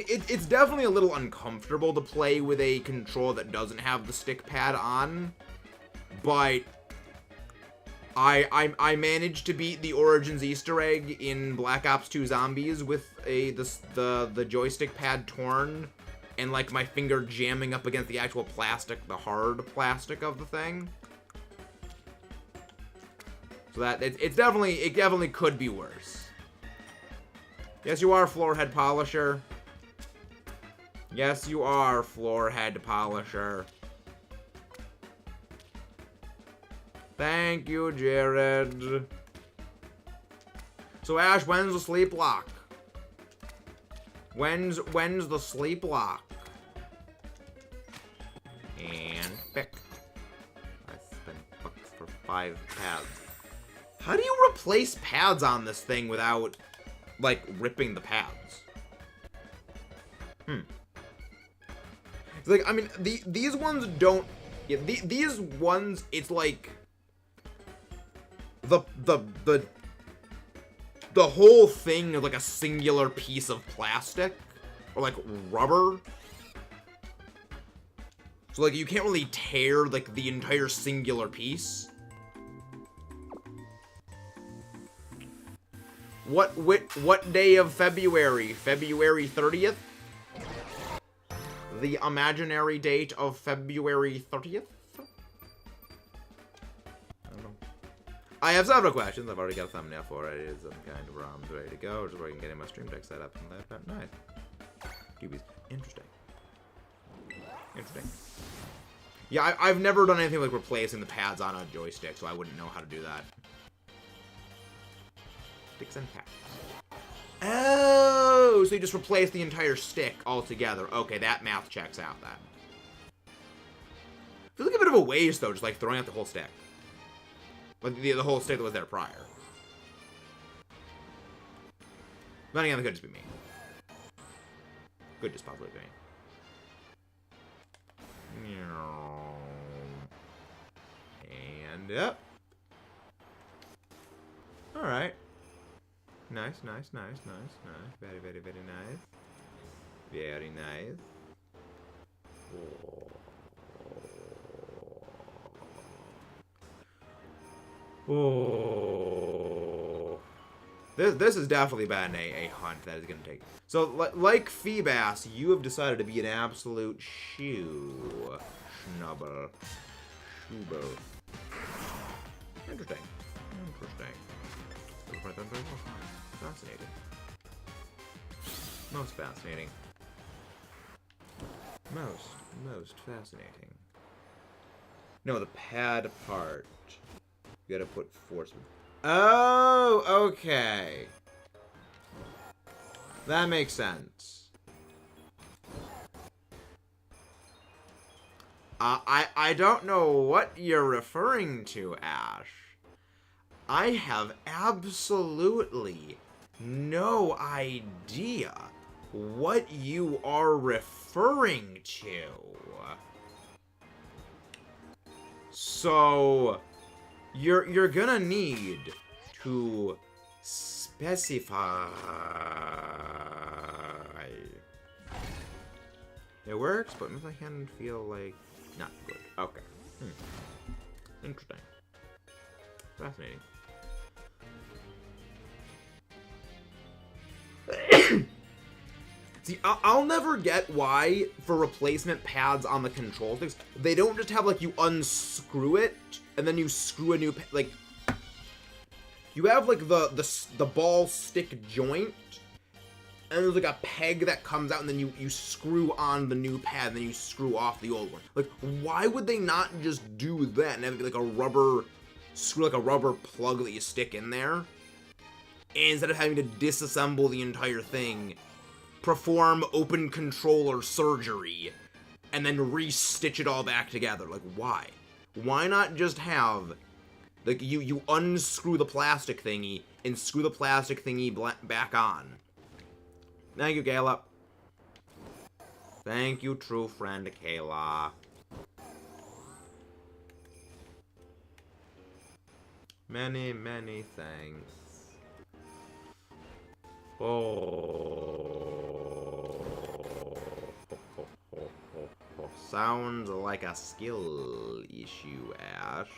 it's definitely a little uncomfortable to play with a controller that doesn't have the stick pad on, but I managed to beat the Origins Easter egg in Black Ops 2 Zombies with the joystick pad torn, and like my finger jamming up against the actual plastic, the hard plastic of the thing. So that it definitely could be worse. Yes, you are floor head polisher. Yes, you are floor head polisher. Thank you, Jared. So Ash, when's the sleep lock? When's the sleep lock? And pick. I spent bucks for 5 pads. How do you replace pads on this thing without, like, ripping the pads? It's like, I mean, these ones don't. Yeah, these ones, it's like the whole thing is like a singular piece of plastic or like rubber. So like you can't really tear like the entire singular piece. What day of February? February 30th? The imaginary date of February 30th? I don't know. I have several questions. I've already got a thumbnail for it. It is some kind of ROMs ready to go. Just waiting getting my stream deck set up and that. Nice. QBs. Interesting. Interesting. Yeah, I've never done anything like replacing the pads on a joystick, so I wouldn't know how to do that. Sticks and pads. Oh, so you just replace the entire stick altogether. Okay, that math checks out then. Feels like a bit of a waste though, just like throwing out the whole stick. Like the whole stick that was there prior. Then again, it could just be me. Could just possibly be me. And up. Alright. Nice. Very, very, very nice. Very nice. Oh. This has definitely been a hunt that is going to take. So, like Feebas, you have decided to be an absolute schnubber. Interesting. Fascinating. Most fascinating. Most fascinating. No, the pad part. You gotta put force. Oh, okay. That makes sense. I don't know what you're referring to, Ash. I have absolutely no idea what you are referring to. So, you're gonna need to specify. It works, but makes my hand feel like not good. Okay. Interesting. Fascinating. See, I'll never get why, for replacement pads on the control sticks, they don't just have, like, you unscrew it, and then you screw a new, like, you have, like, the ball stick joint, and there's, like, a peg that comes out, and then you screw on the new pad, and then you screw off the old one. Like, why would they not just do that, and have, like, a rubber, screw, like, a rubber plug that you stick in there, instead of having to disassemble the entire thing, perform open controller surgery, and then re-stitch it all back together? Like, why? Why not just have, like, you unscrew the plastic thingy and screw the plastic thingy back on? Thank you, Kayla. Thank you, true friend Kayla. Many, many thanks. Sounds like a skill issue, Ash.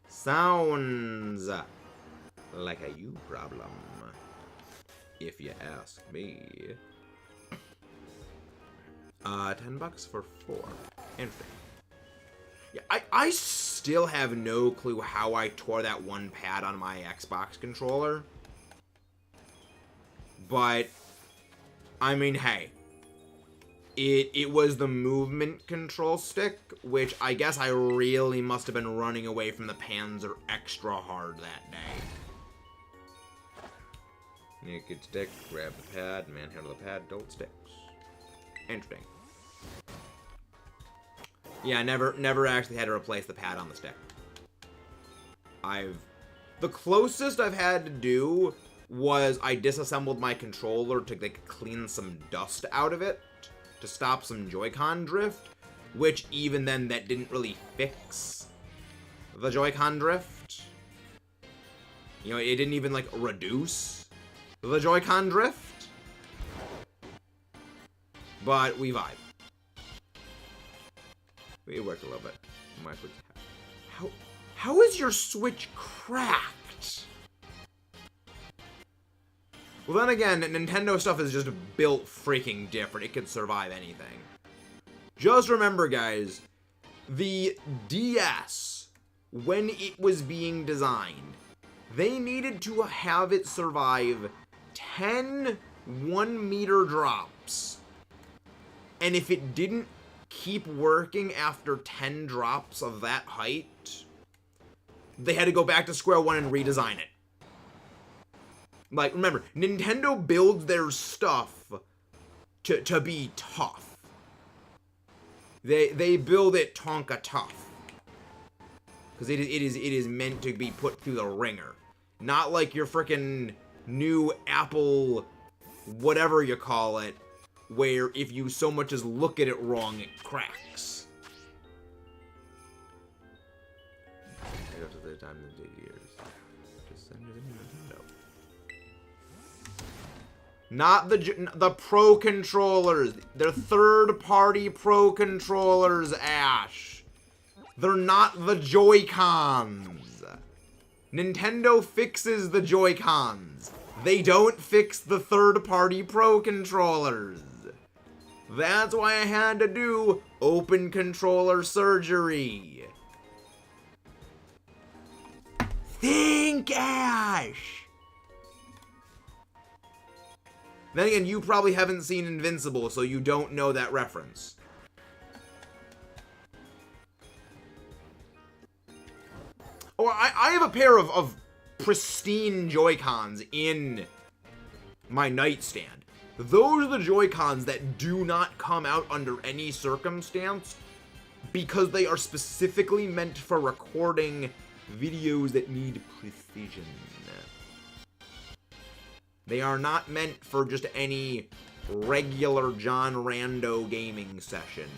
Sounds like a you problem. if you ask me. $10 for 4. Interesting. Yeah, I still have no clue how I tore that one pad on my Xbox controller. But, I mean, hey. It was the movement control stick, which I guess I really must have been running away from the Panzer extra hard that day. Naked stick, grab the pad, manhandle the pad, don't sticks. Interesting. Yeah, never actually had to replace the pad on the stick. The closest I've had to do was I disassembled my controller to like clean some dust out of it to stop some Joy-Con drift, which even then that didn't really fix the Joy-Con drift. You know, it didn't even like reduce the Joy-Con drift. But we vibe. It worked a little bit. How is your Switch cracked? Well, then again, Nintendo stuff is just built freaking different. It could survive anything. Just remember, guys, the DS, when it was being designed, they needed to have it survive 10 1-meter drops. And if it didn't keep working after 10 drops of that height, they had to go back to square one and redesign it. Like, remember, Nintendo builds their stuff to be tough. They build it Tonka tough. Because it is meant to be put through the ringer. Not like your frickin' new Apple, whatever you call it, where if you so much as look at it wrong, it cracks. I go to the time in 8 years. Just send it in Nintendo. Not the Pro controllers. They're third-party Pro controllers, Ash. They're not the Joy-Cons. Nintendo fixes the Joy-Cons. They don't fix the third-party Pro controllers. That's why I had to do open controller surgery. Think, Ash! Then again, you probably haven't seen Invincible, so you don't know that reference. Oh, I have a pair of pristine Joy-Cons in my nightstand. Those are the Joy-Cons that do not come out under any circumstance because they are specifically meant for recording videos that need precision. They are not meant for just any regular John Rando gaming session.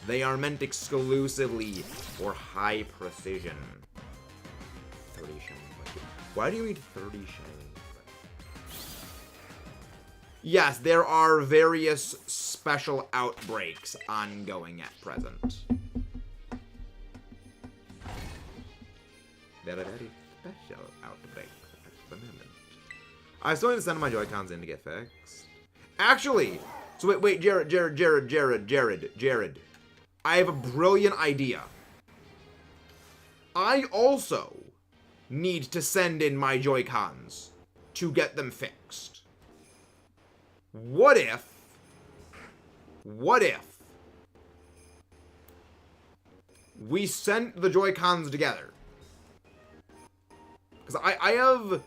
They are meant exclusively for high precision. 30 shiny. Why do you need 30 shiny? Yes, there are various special outbreaks ongoing at present. There are very special outbreaks at the moment. I still need to send my Joy-Cons in to get fixed. Actually, so wait, Jared. I have a brilliant idea. I also need to send in my Joy-Cons to get them fixed. What if we sent the Joy-Cons together? Because I have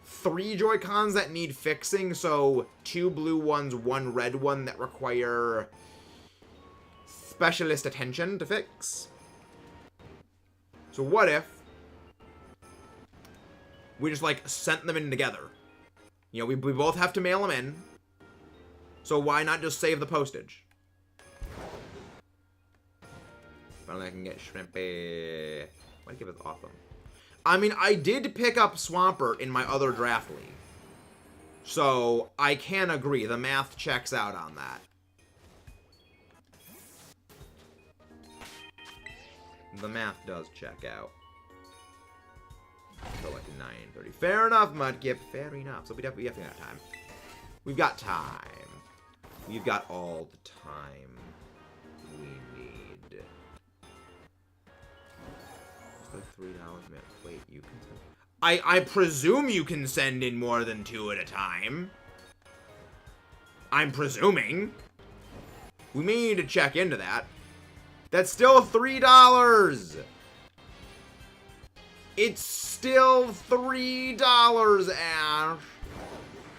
3 Joy-Cons that need fixing, so 2 blue ones, 1 red one that require specialist attention to fix. So what if we just, like, sent them in together? You know, we both have to mail them in, so why not just save the postage? Finally I can get Shrimpy. Might give it awesome. I mean, I did pick up Swampert in my other draft league. So, I can agree. The math checks out on that. The math does check out. Until like 9:30. Fair enough, Mudkip. Fair enough. So we definitely got time. We've got time. We've got all the time we need. It's like $3, man. Wait, you can send... I presume you can send in more than 2 at a time. I'm presuming. We may need to check into that. That's still $3. It's still $3, Ash.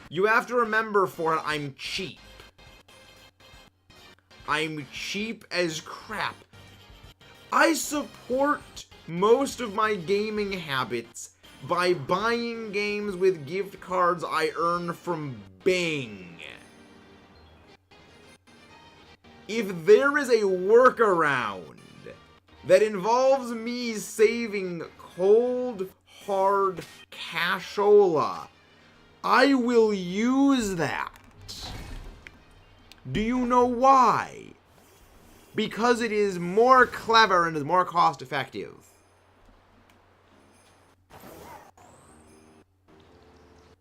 You have to remember, for it, I'm cheap. I'm cheap as crap. I support most of my gaming habits by buying games with gift cards I earn from Bing. If there is a workaround that involves me saving cold, hard cashola, I will use that. Do you know why? Because it is more clever and is more cost effective.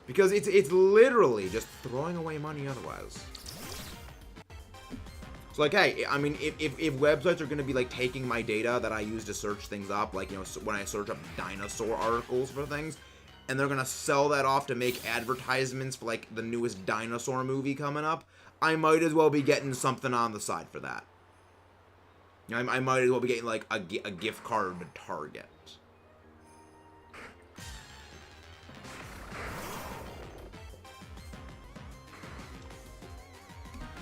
Because it's literally just throwing away money otherwise. So like, hey, I mean, if websites are going to be like taking my data that I use to search things up, like, you know, when I search up dinosaur articles for things, and they're going to sell that off to make advertisements for like the newest dinosaur movie coming up, I might as well be getting something on the side for that. I might as well be getting like a gift card to Target.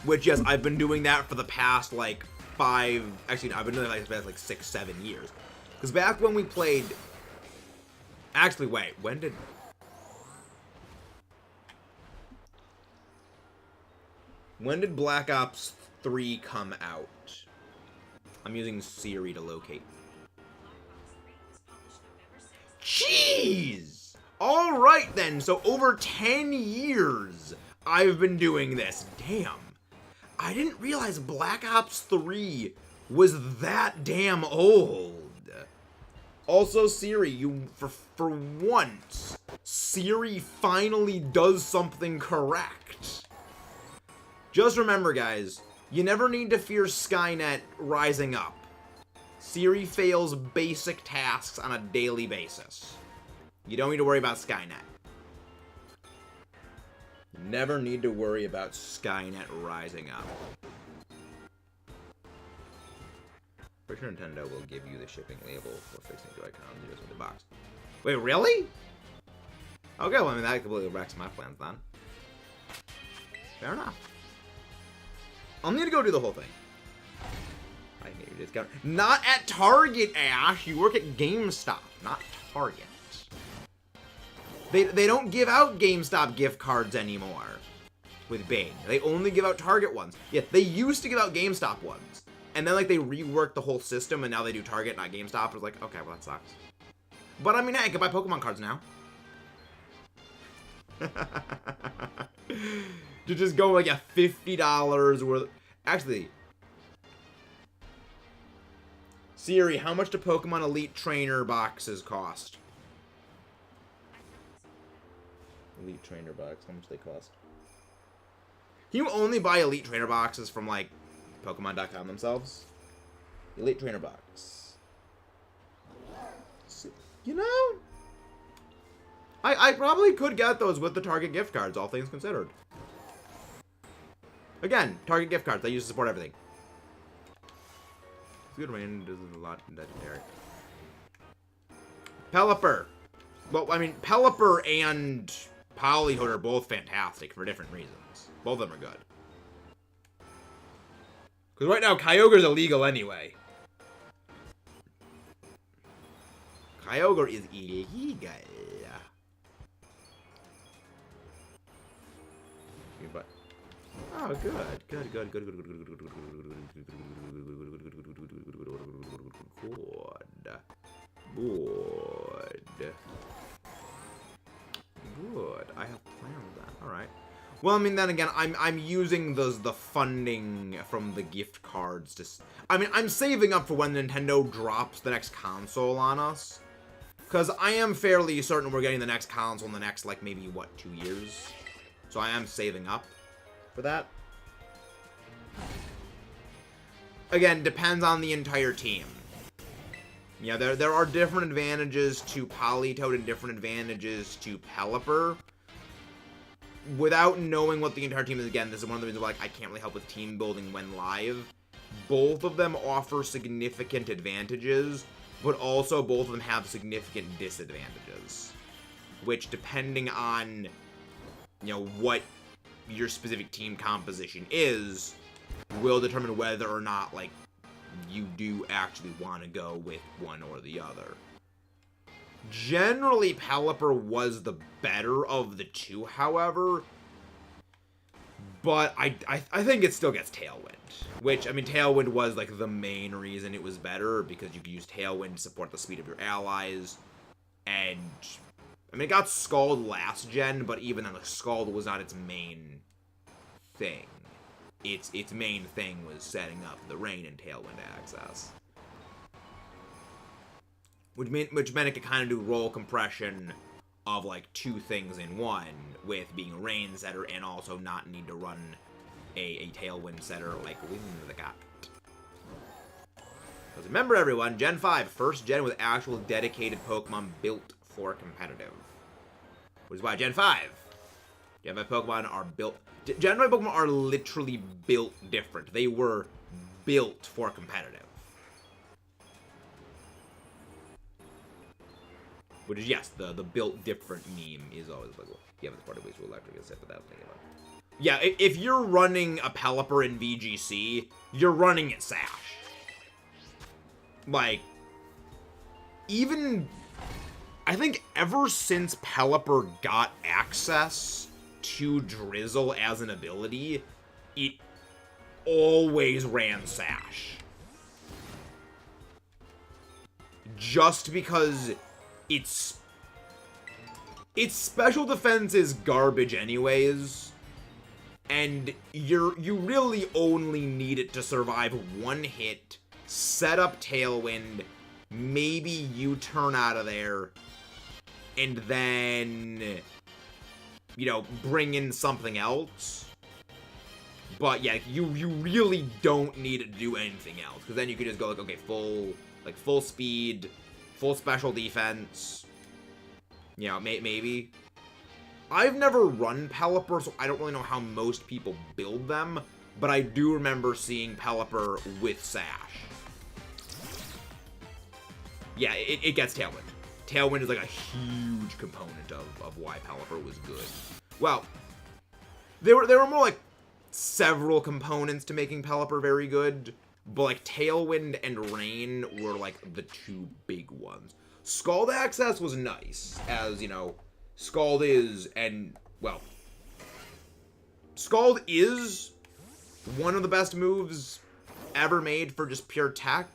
Which, yes, I've been doing that for the past, like, actually, I've been doing that for like 6, 7 years. Because back when we played... Actually, wait, when did Black Ops 3 come out? I'm using Siri to locate. Jeez! Alright then, so over 10 years I've been doing this. Damn. I didn't realize Black Ops 3 was that damn old. Also, Siri, for once, Siri finally does something correct. Just remember, guys, you never need to fear Skynet rising up. Siri fails basic tasks on a daily basis. You don't need to worry about Skynet. Never need to worry about Skynet rising up. Pretty sure Nintendo will give you the shipping label for fixing your icons just with the box. Wait, really? Okay, well, I mean, that completely wrecks my plans then. Fair enough. I'll need to go do the whole thing. I need your discount. Not at Target, Ash! You work at GameStop, not Target. They don't give out GameStop gift cards anymore with Bing. They only give out Target ones. Yeah, they used to give out GameStop ones. And then, like, they reworked the whole system, and now they do Target, not GameStop. It was like, okay, well, that sucks. But, I mean, hey, I can buy Pokemon cards now. To just go, like, a $50 worth... Actually... Siri, how much do Pokemon Elite Trainer boxes cost? Elite Trainer box, how much do they cost? Can you only buy Elite Trainer boxes from, like, Pokemon.com themselves? Elite Trainer box. You know? I probably could get those with the Target gift cards, all things considered. Again, Target gift cards, they used to support everything. Good rain does a lot in legendary. Pelipper. Well, I mean, Pelipper and Polyhood are both fantastic for different reasons. Both of them are good. Because right now, Kyogre's illegal anyway. Kyogre is illegal. But oh, good. Good. I have planned that. All right. Well, I mean, then again, I'm using the funding from the gift cards to. I mean, I'm saving up for when Nintendo drops the next console on us. Because I am fairly certain we're getting the next console in the next, like, maybe, what, 2 years? So I am saving up for that. Again, depends on the entire team. Yeah, there are different advantages to Politoed and different advantages to Pelipper. Without knowing what the entire team is, again, this is one of the reasons why, like, I can't really help with team building when live. Both of them offer significant advantages, but also both of them have significant disadvantages. Which, depending on, you know, what your specific team composition is, will determine whether or not, like, you do actually want to go with one or the other. Generally, Pelipper was the better of the two, however. But I think it still gets Tailwind. Which, I mean, Tailwind was, like, the main reason it was better, because you could use Tailwind to support the speed of your allies. And, I mean, it got Scald last gen, but even then, like, Scald was not its main thing. Its main thing was setting up the Rain and Tailwind access. Which meant it could kind of do roll compression of, like, 2 things in one, with being a Rain setter and also not need to run a Tailwind setter like Wind the Got. Because remember, everyone, Gen 5, first gen with actual dedicated Pokemon built for competitive. Which is why Gen 5 Pokemon are built... Gen 5 Pokemon are literally built different. They were built for competitive. Which is, yes, the built different meme is always like, well, yeah, but the part of ways to electric is set without thinking about it. Yeah, if you're running a Pelipper in VGC, you're running it Sash. Like, even... I think ever since Pelipper got access to Drizzle as an ability, it always ran Sash. Just because its special defense is garbage anyways, and you really only need it to survive one hit, set up Tailwind, maybe U-turn out of there, and then, you know, bring in something else. But yeah, you really don't need it to do anything else, because then you could just go like, okay, full speed, full special defense. You know, maybe. I've never run Pelipper, so I don't really know how most people build them, but I do remember seeing Pelipper with Sash. Yeah, it gets Tailwind. Tailwind is like a huge component of why Pelipper was good. Well, there were more like several components to making Pelipper very good, but like Tailwind and Rain were like the 2 big ones. Scald access was nice, as, you know, Scald is, and, well, Scald is one of the best moves ever made for just pure tech.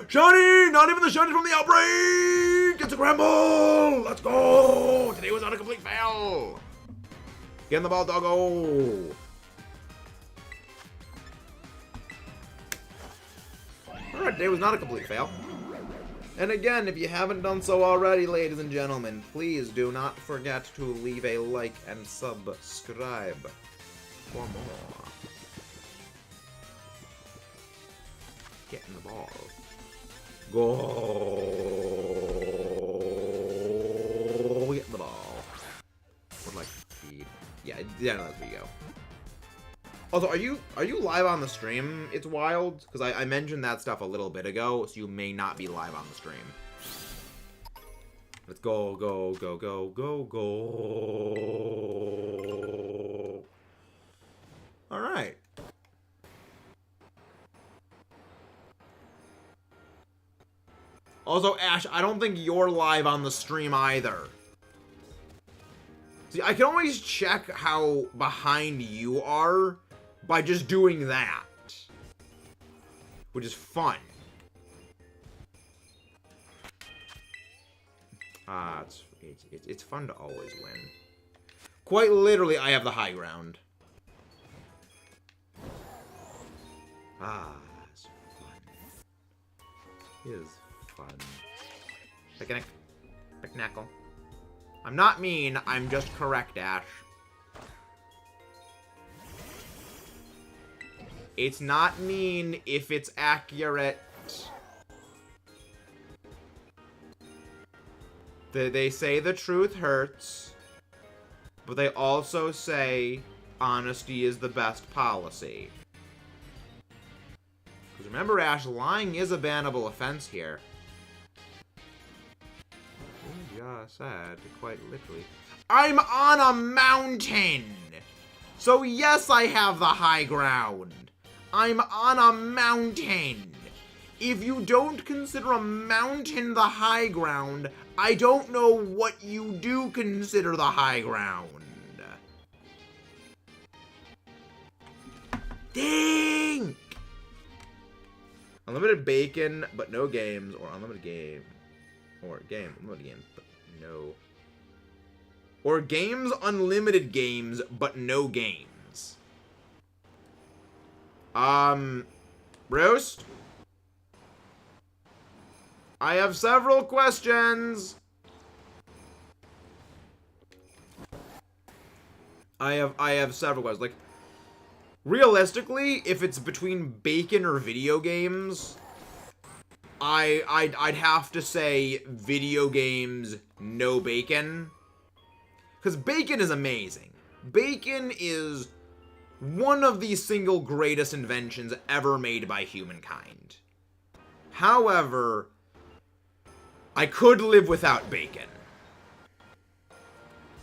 Shiny! Not even the shiny from the Outbreak! It's a Scramble! Let's go! Today was not a complete fail! Get in the ball, doggo! Alright, today was not a complete fail. And again, if you haven't done so already, ladies and gentlemen, please do not forget to leave a like and subscribe for more. Get in the ball. Go. Get in the ball. Would like feed. Yeah, no, that's where you go. Also, are you live on the stream? It's wild, because I mentioned that stuff a little bit ago, so you may not be live on the stream. Let's go, go, go, go, go, go. Alright. Also, Ash, I don't think you're live on the stream either. See, I can always check how behind you are by just doing that, which is fun. It's fun to always win. Quite literally, I have the high ground. It's fun. It is fun. Picnic. Picnackle. I'm not mean, I'm just correct, Ash. It's not mean if it's accurate. They say the truth hurts, but they also say honesty is the best policy. Because remember, Ash, lying is a bannable offense here. Yeah, sad, quite literally. I'm on a mountain! So yes, I have the high ground. I'm on a mountain. If you don't consider a mountain the high ground, I don't know what you do consider the high ground. Dang! Unlimited bacon, but no games, or unlimited game. Or game, unlimited games, but no. Or games, unlimited games, but no games. Roast? I have several questions. I have several questions. Like, realistically, if it's between bacon or video games, I'd have to say video games, no bacon. Because bacon is amazing. Bacon is one of the single greatest inventions ever made by humankind. However, I could live without bacon.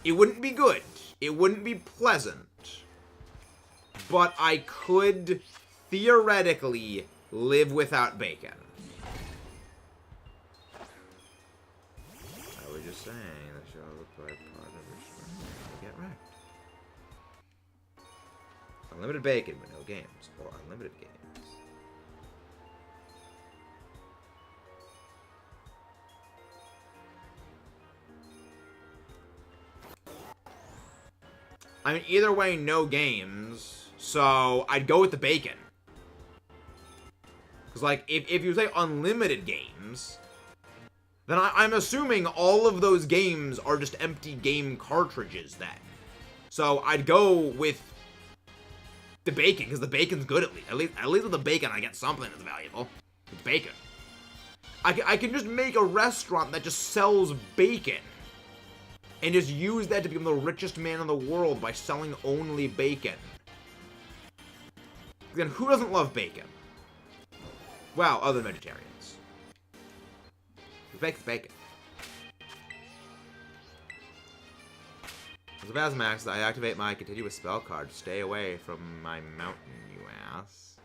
It wouldn't be good. It wouldn't be pleasant. But I could theoretically live without bacon. I was just saying that should look like part of it. Get right. Unlimited bacon, but no games. Or unlimited games. I mean, either way, no games. So, I'd go with the bacon. Because, like, if you say unlimited games, then I'm assuming all of those games are just empty game cartridges then. So, I'd go with the bacon, because the bacon's good at least. At least with the bacon, I get something that's valuable. It's bacon. I can just make a restaurant that just sells bacon. And just use that to become the richest man in the world by selling only bacon. Then who doesn't love bacon? Well, other than vegetarians. Bacon's bacon. As a Basmax, I activate my continuous spell card. Stay away from my mountain, you ass.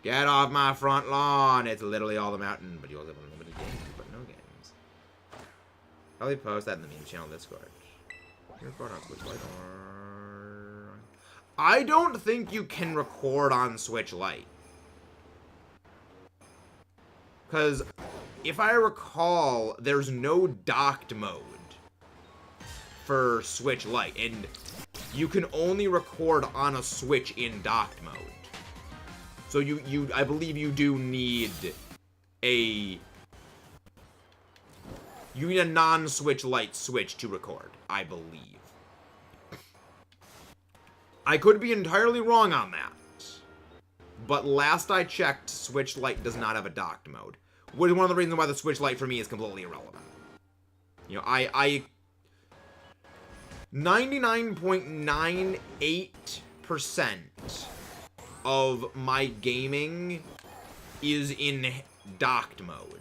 Get off my front lawn! It's literally all the mountain, but you also have unlimited games, but no games. Probably post that in the meme channel Discord. Record on Switch Lite or... I don't think you can record on Switch Lite. Because, if I recall, there's no docked mode for Switch Lite. And you can only record on a Switch in docked mode. So I believe you do need a... You need a non-Switch Lite Switch to record, I believe. I could be entirely wrong on that. But last I checked, Switch Lite does not have a docked mode. Which is one of the reasons why the Switch Lite for me is completely irrelevant. You know, I 99.98% of my gaming is in docked mode.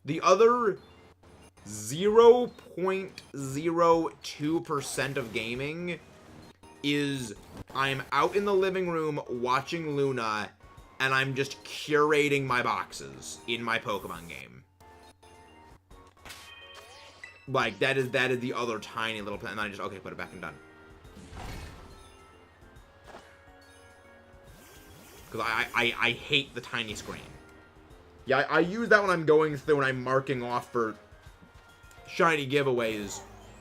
The other 0.02% of gaming is I'm out in the living room watching Luna and I'm just curating my boxes in my Pokemon game. Like, that is the other tiny little plan. And I just, okay, put it back and done. Because I hate the tiny screen. Yeah, I use that when I'm going through and I'm marking off for shiny giveaways.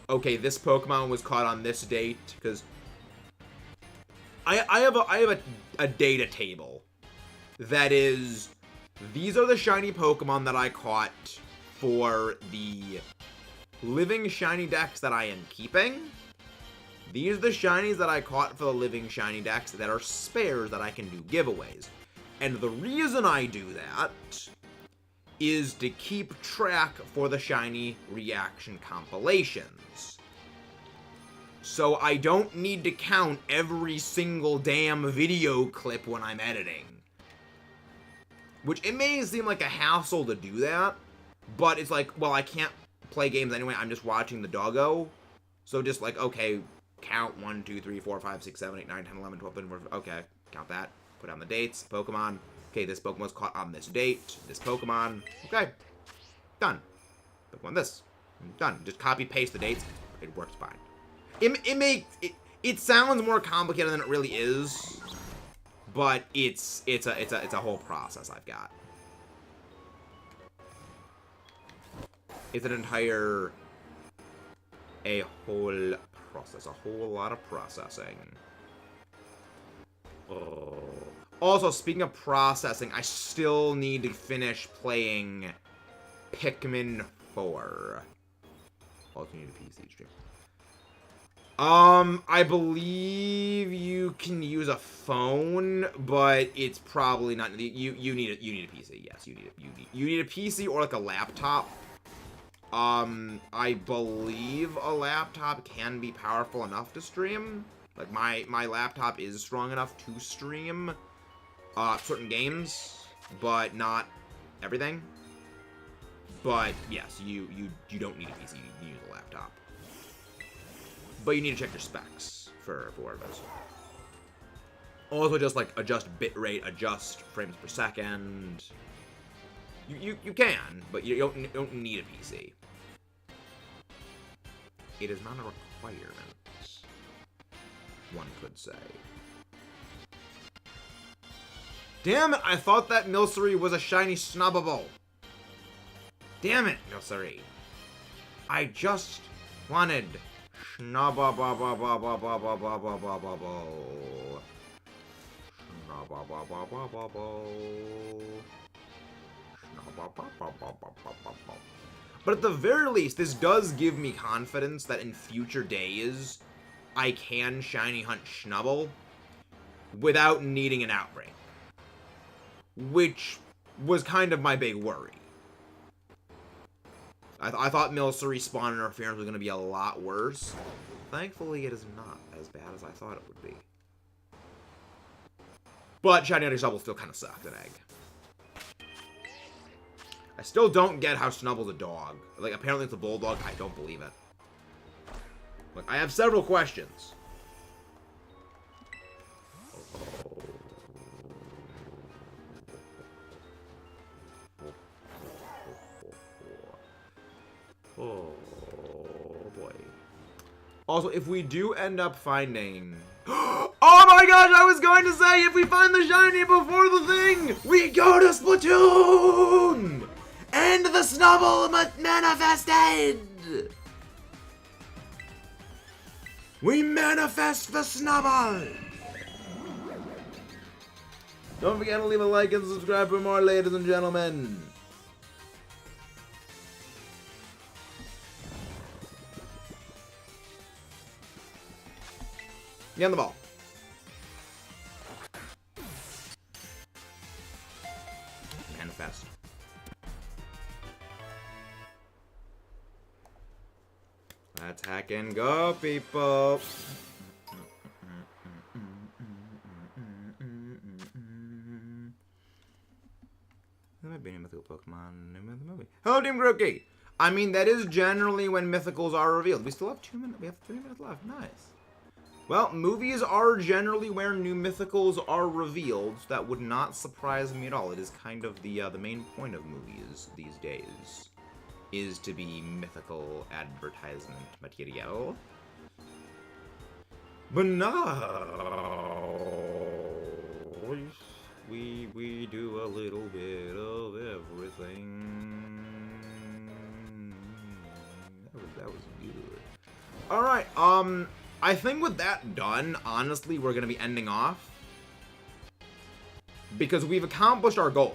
Okay, this Pokemon was caught on this date, because I have a data table that is, these are the shiny Pokemon that I caught for the living shiny decks that I am keeping. These are the shinies that I caught for the living shiny decks that are spares that I can do giveaways. And the reason I do that is to keep track for the shiny reaction compilations. So I don't need to count every single damn video clip when I'm editing. Which, it may seem like a hassle to do that, but it's like, well, I can't play games anyway, I'm just watching the doggo. So just like, okay, count 1, 2, 3, 4, 5, 6, 7, 8, 9, 10, 11, 12, 13, 14, okay, count that. Put down the dates, Pokemon. Okay, this Pokemon was caught on this date. This Pokemon. Okay. Done. Pokemon this. Done. Just copy paste the dates. It works fine. It sounds more complicated than it really is, but it's a whole process I've got. It's an entire a whole process, a whole lot of processing. Oh. Also, speaking of processing, I still need to finish playing Pikmin 4. Also need a PC stream. I believe you can use a phone, but it's probably not. You need a PC. Yes, you need a PC or like a laptop. I believe a laptop can be powerful enough to stream. Like my laptop is strong enough to stream certain games, but not everything. But yes, you don't need a PC. You need a laptop. But you need to check your specs for this. Also, just like adjust bitrate, adjust frames per second. You can, but you don't need a PC. It is not a requirement, one could say. Damn it! I thought that Milcery was a shiny Snubbable. Damn it, Milcery. I just wanted Snubbable. But at the very least, this does give me confidence that in future days, I can shiny hunt Schnubble without needing an outbreak. Which was kind of my big worry. I thought Milcery spawn interference was going to be a lot worse. Thankfully, it is not as bad as I thought it would be. But shiny hunting Schnubble still kind of sucked an egg. I still don't get how Snubble's a dog. Like, apparently it's a bulldog. I don't believe it. Look, I have several questions. Oh, boy. Also, if we do end up finding... Oh my gosh, I was going to say, if we find the shiny before the thing, we go to Splatoon! And the Snubble manifested! We manifest the Snubble! Don't forget to leave a like and subscribe for more, ladies and gentlemen. Get on the ball. Manifest. Let's hack and go, people. There might be a mythical Pokemon in the movie. Hello, Team Grookey. I mean, that is generally when mythicals are revealed. We still have 2 minutes. We have 3 minutes left. Nice. Well, movies are generally where new mythicals are revealed. That would not surprise me at all. It is kind of the main point of movies these days, is to be mythical advertisement material. But now we do a little bit of everything. That was good. All right. I think with that done, honestly, we're going to be ending off. Because we've accomplished our goal.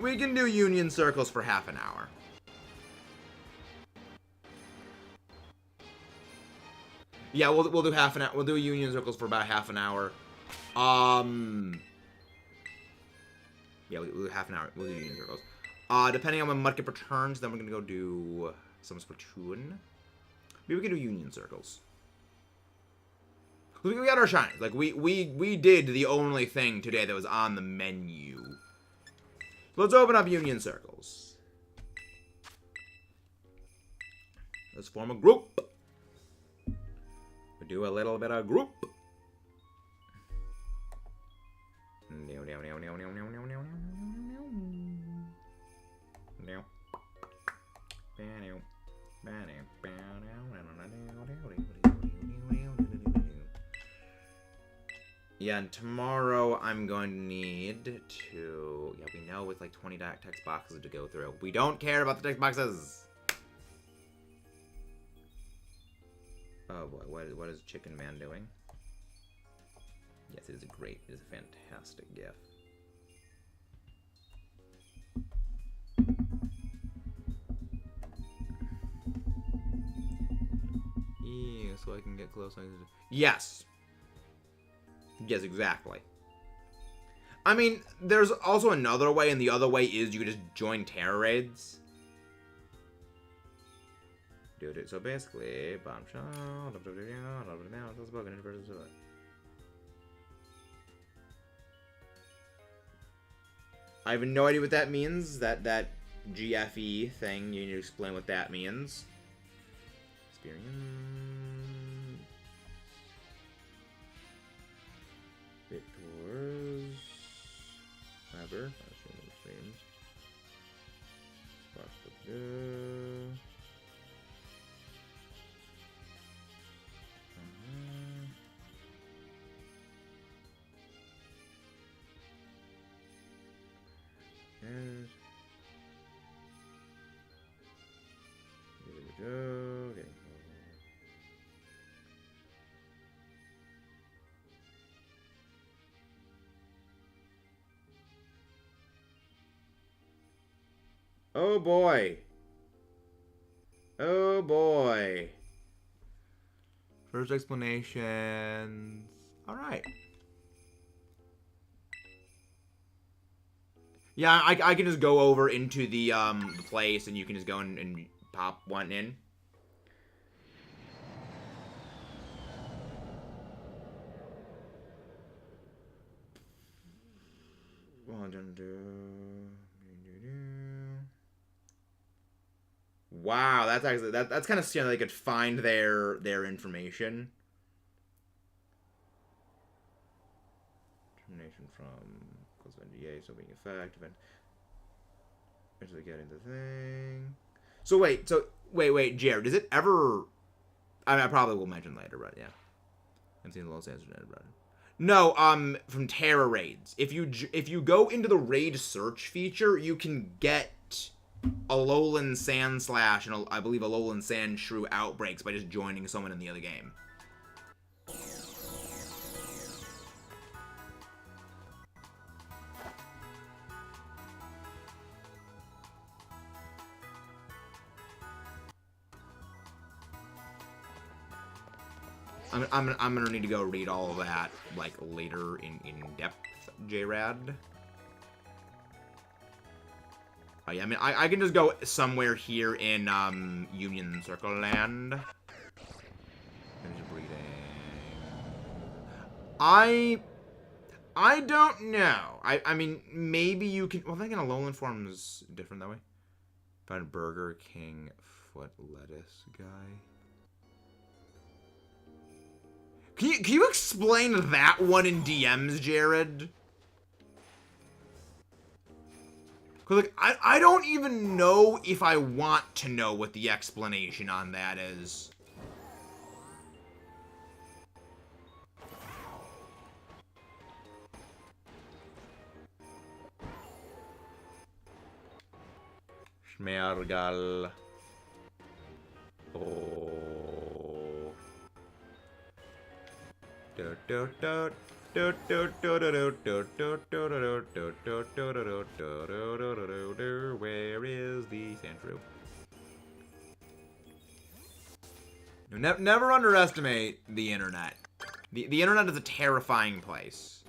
we can do union circles for half an hour. Yeah, we'll do half an hour. We'll do union circles for about half an hour. Yeah, we'll do half an hour. We'll do union circles. Depending on when Mudkip returns, then we're gonna go do some Splatoon. Maybe we can do union circles. We got our shinies. Like we did the only thing today that was on the menu. Let's open up union circles. Let's form a group. We do a little bit of group. Yeah, and tomorrow I'm going to need to... Yeah, we know with like 20 text boxes to go through. We don't care about the text boxes! Oh boy, what is Chicken Man doing? Yes, it is great. It is a fantastic GIF. Yeah, so I can get close. Yes! Yes, exactly. I mean, there's also another way, and the other way is you could just join terror raids. Dude, so basically, bombshell. I have no idea what that means. That GFE thing. You need to explain what that means. Experience. Victors. Whatever. Okay. Oh boy. Oh boy. First explanations. Alright. Yeah, I can just go over into the place and you can just go and pop one in. Wow, that's actually that's kind of scary. They could find their information. Termination from close NDA, so being effective and eventually get into the thing. So wait, Jared, does it ever? I mean, I probably will mention later, but yeah, I've seen the Los Angeles brother. No, from Terra raids. If you go into the raid search feature, you can get Alolan Sandslash and I believe Alolan Sandshrew outbreaks by just joining someone in the other game. I'm gonna need to go read all of that like later in depth, JRAD. Oh yeah, I mean I can just go somewhere here in Union Circle Land. Breeding. I don't know. I mean maybe you can. Well, I think in a lowland form is different that way. Find Burger King foot lettuce guy. Can you explain that one in DMs, Jared? Cause like I don't even know if I want to know what the explanation on that is. Schmergal. Oh. Where is the Sandshrew? Never underestimate the internet. The internet is a terrifying place.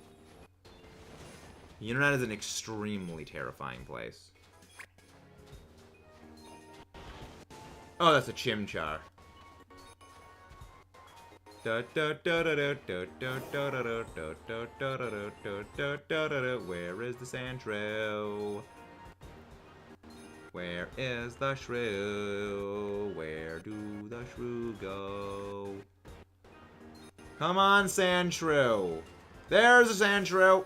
The internet is an extremely terrifying place. Oh, that's a Chimchar. Where is the Sandshrew? Where is the shrew? Where do the shrew go? Come on, Sandshrew. There's a Sandshrew.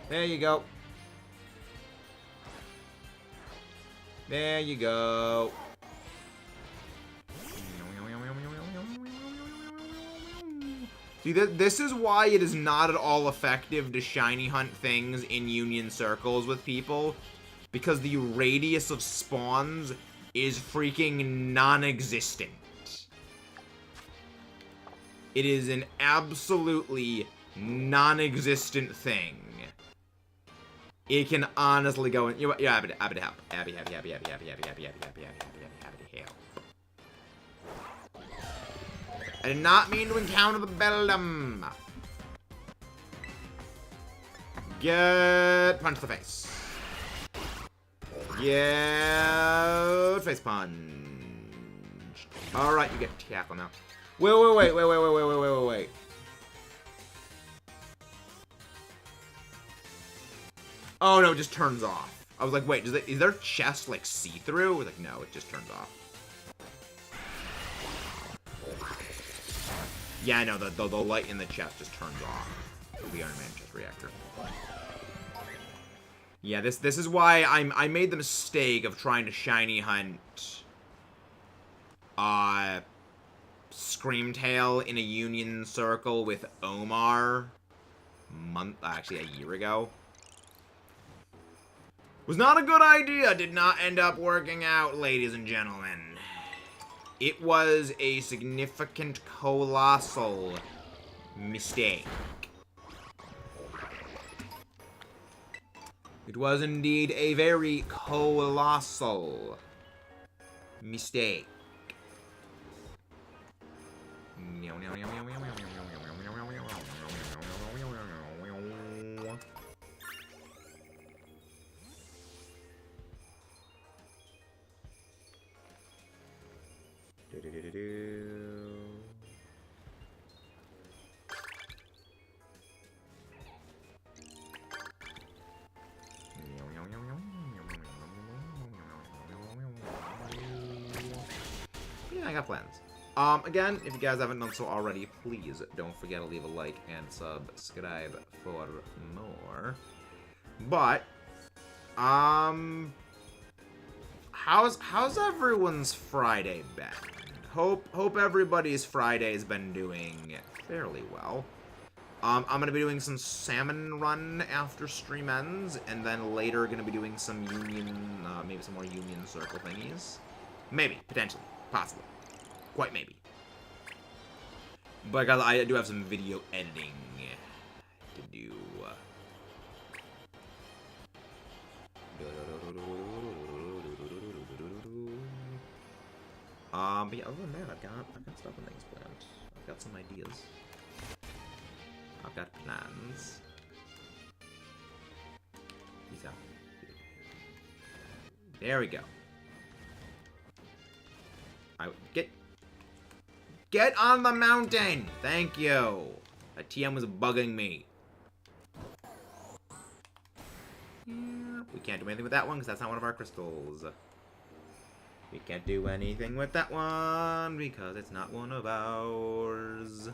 There you go. There you go. See, this is why it is not at all effective to shiny hunt things in union circles with people. Because the radius of spawns is freaking non-existent. It is an absolutely non-existent thing. It can honestly go in. Yeah, happy to help. Happy to help. I did not mean to encounter the Beldum. Get punch the face. Get face punch. All right, you get to tackle now. Wait. Oh no, it just turns off. I was like, wait, is their chest like see-through? I was like, no, it just turns off. Yeah, no, the light in the chest just turns off. The Iron Man chest reactor. Yeah, this is why I made the mistake of trying to shiny hunt Screamtail in a union circle with Omar actually a year ago. Was not a good idea, did not end up working out, ladies and gentlemen. It was a significant, colossal mistake. It was indeed a very colossal mistake. Yeah, I got plans. Again, if you guys haven't done so already, please don't forget to leave a like and subscribe for more. But, how's everyone's Friday been? Hope everybody's Friday's been doing fairly well. I'm gonna be doing some salmon run after stream ends, and then later gonna be doing some union, maybe some more union circle thingies. Maybe, potentially, possibly, quite maybe. But I do have some video editing to do. But yeah, other than that, I've got stuff and things planned. I've got some ideas. I've got plans. Peace out. There we go. Get on the mountain! Thank you! That TM was bugging me. We can't do anything with that one because that's not one of our crystals. We can't do anything with that one because it's not one of ours.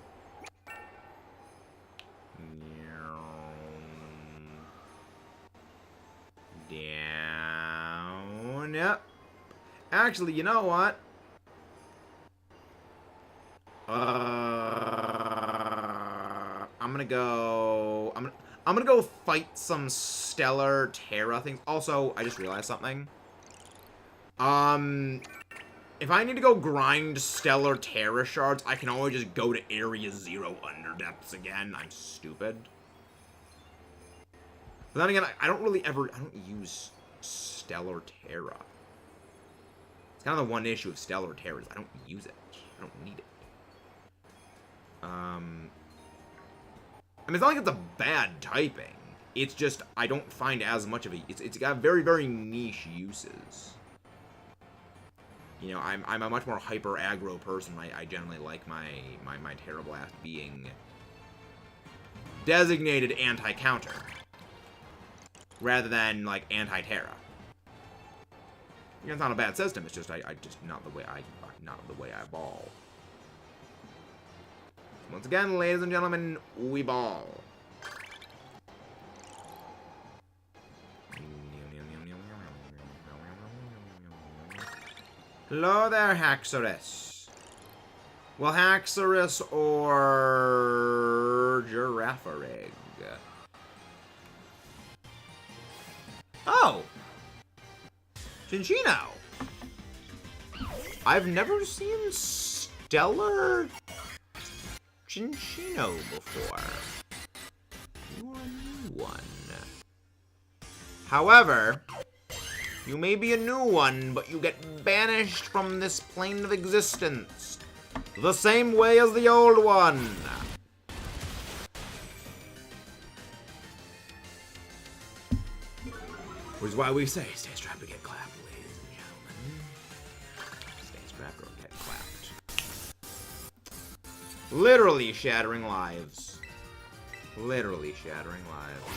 Down. Yep. Actually, you know what? I'm gonna go fight some Stellar Terra things. Also, I just realized something. If I need to go grind Stellar Terra shards, I can always just go to Area 0 Underdepths again. I'm stupid. But then again, I don't use Stellar Terra. It's kind of the one issue of Stellar Terra is I don't use it. I don't need it. I mean, it's not like it's a bad typing. It's just, I don't find as much of a... It's got very, very niche uses. You know, I'm a much more hyper-aggro person. I generally like my Terra Blast being designated anti-counter. Rather than, like, anti-Terra. You know, it's not a bad system, it's just, I just, not the way I ball. Once again, ladies and gentlemen, we ball. Hello there, Haxorus. Well, Haxorus or Girafarig. Oh! Cinccino! I've never seen Stellar Cinccino before. You are a new one. However, you may be a new one, but you get banished from this plane of existence. The same way as the old one. Which is why we say, stay strapped to get clapped, ladies and gentlemen. Stay strapped or get clapped. Literally shattering lives. Literally shattering lives.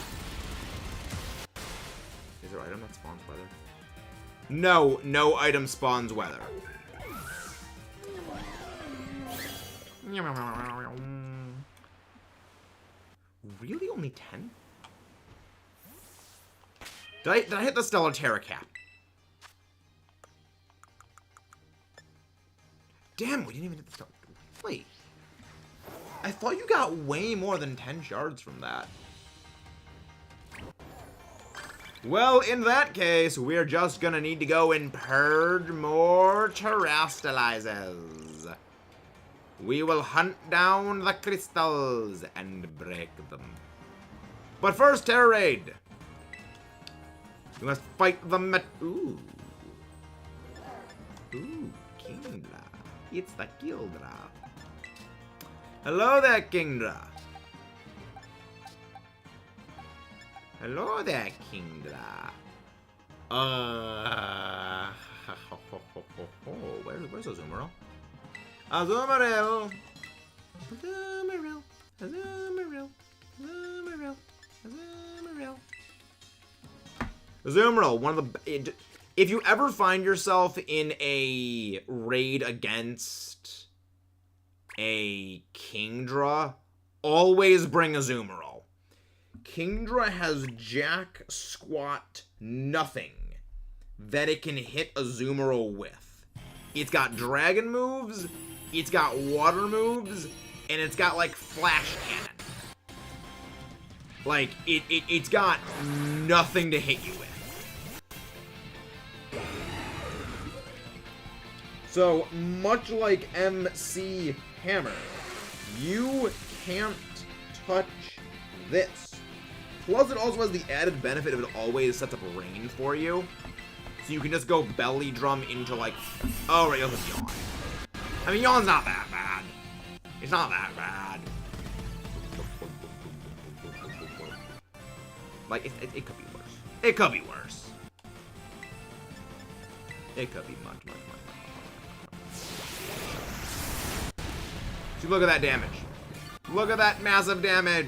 Is there an item that spawns weather? No, no item spawns weather. Really? Only 10? Did I hit the Stellar Terra cap? Damn, we didn't even hit the Stellar... Wait. I thought you got way more than 10 shards from that. Well, in that case, we're just gonna need to go and purge more terastalizers. We will hunt down the crystals and break them. But first, Terra Raid. You must fight the Ooh. Ooh, Kingdra. It's the Kildra. Hello there, Kingdra. Hello there, Kingdra. Where's Azumarill? Azumarill. Azumarill. Azumarill. Azumarill. Azumarill. Azumarill, one of the... If you ever find yourself in a raid against a Kingdra, always bring Azumarill. Kingdra has jack squat nothing that it can hit Azumarill with. It's got dragon moves, it's got water moves, and it's got, like, flash cannon. Like, it's got nothing to hit you with. So, much like MC Hammer, you can't touch this. Plus, it also has the added benefit of it always sets up rain for you. So you can just go belly drum into, like... Oh, right, you'll just yawn. I mean, yawn's not that bad. It's not that bad. Like, it could be worse. It could be worse. It could be much, much, much, much. See, look at that damage. Look at that massive damage.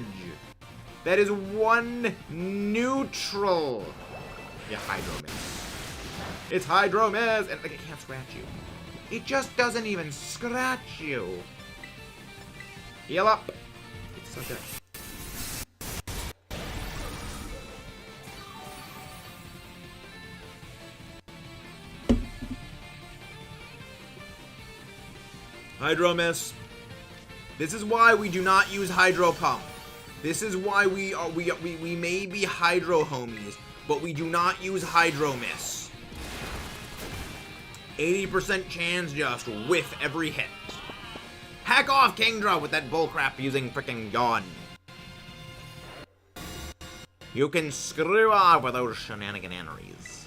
That is one neutral. Yeah, Hydro Miss. It's Hydro Miss, and like, it can't scratch you. It just doesn't even scratch you. Heal up. It's so good. Hydro Miss. This is why we do not use Hydro Pump. This is why we may be Hydro homies, but we do not use Hydro Miss. 80% chance just whiff every hit. Hack off, Kingdra, with that bullcrap using frickin' gun. You can screw off with those shenanigans.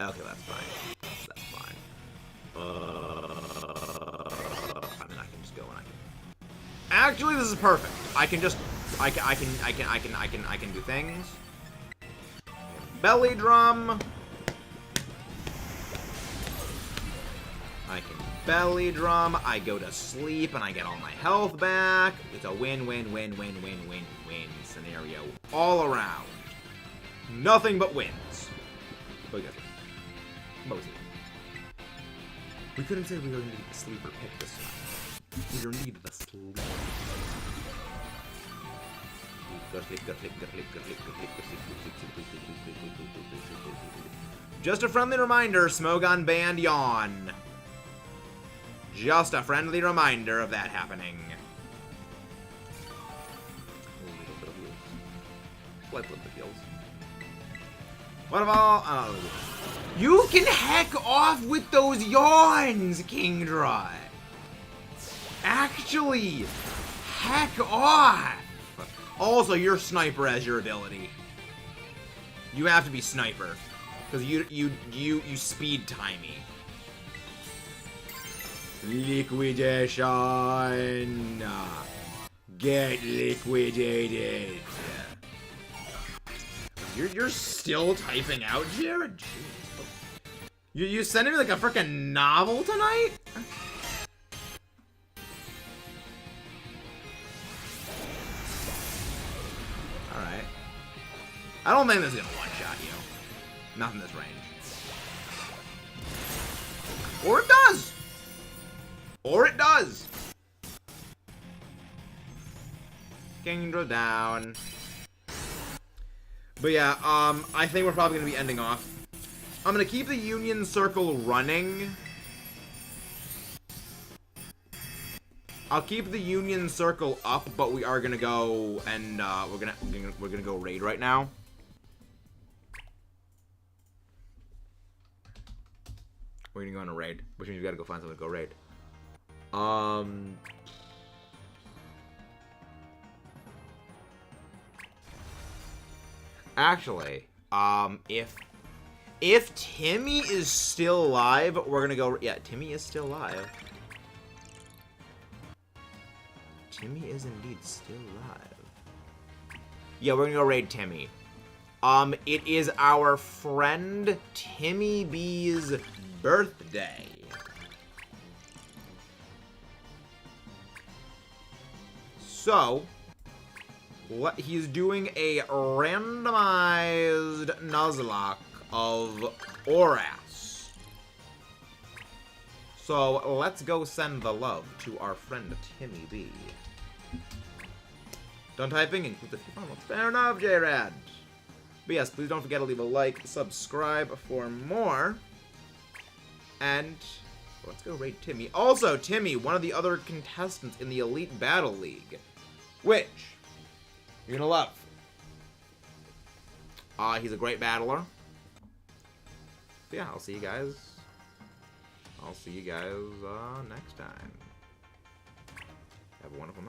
Okay, that's fine. That's fine. I mean, I can just go and I can. Actually, this is perfect. I can just, I can do things. Belly drum. I can belly drum. I go to sleep and I get all my health back. It's a win scenario all around. Nothing but wins. Mostly. We couldn't say we were going to need the sleeper pick this time. We don't need the sleep. Just a friendly reminder, Smogon banned Yawn. Just a friendly reminder of that happening. A little bit of heals. Slight little bit of heals. What of all? Oh. You can heck off with those yawns, Kingdra. Actually, heck off. Also, you're sniper as your ability. You have to be sniper, because you speed time me. Liquidation. Get liquidated. You're still typing out, Jared? Jeez. You sending me like a freaking novel tonight? Alright. I don't think this is gonna one-shot you. Not in this range. Or it does! Or it does! Kingdra down. But yeah, I think we're probably gonna be ending off. I'm gonna keep the Union Circle running. I'll keep the Union Circle up, but we are gonna go and we're gonna go raid right now. We're gonna go on a raid, which means we gotta go find someone to go raid. Actually, if Timmy is still alive, we're gonna go. Yeah, Timmy is still alive. Timmy is indeed still alive. Yeah, we're gonna go raid Timmy. It is our friend Timmy B's birthday. So, he's doing a randomized Nuzlocke of Oras. So, let's go send the love to our friend Timmy B. Done typing? Include the few comments. Fair enough, J-Rad. But yes, please don't forget to leave a like, subscribe for more. And let's go raid Timmy. Also, Timmy, one of the other contestants in the Elite Battle League, which you're gonna love. He's a great battler. But yeah, I'll see you guys. Next time. Have a wonderful night.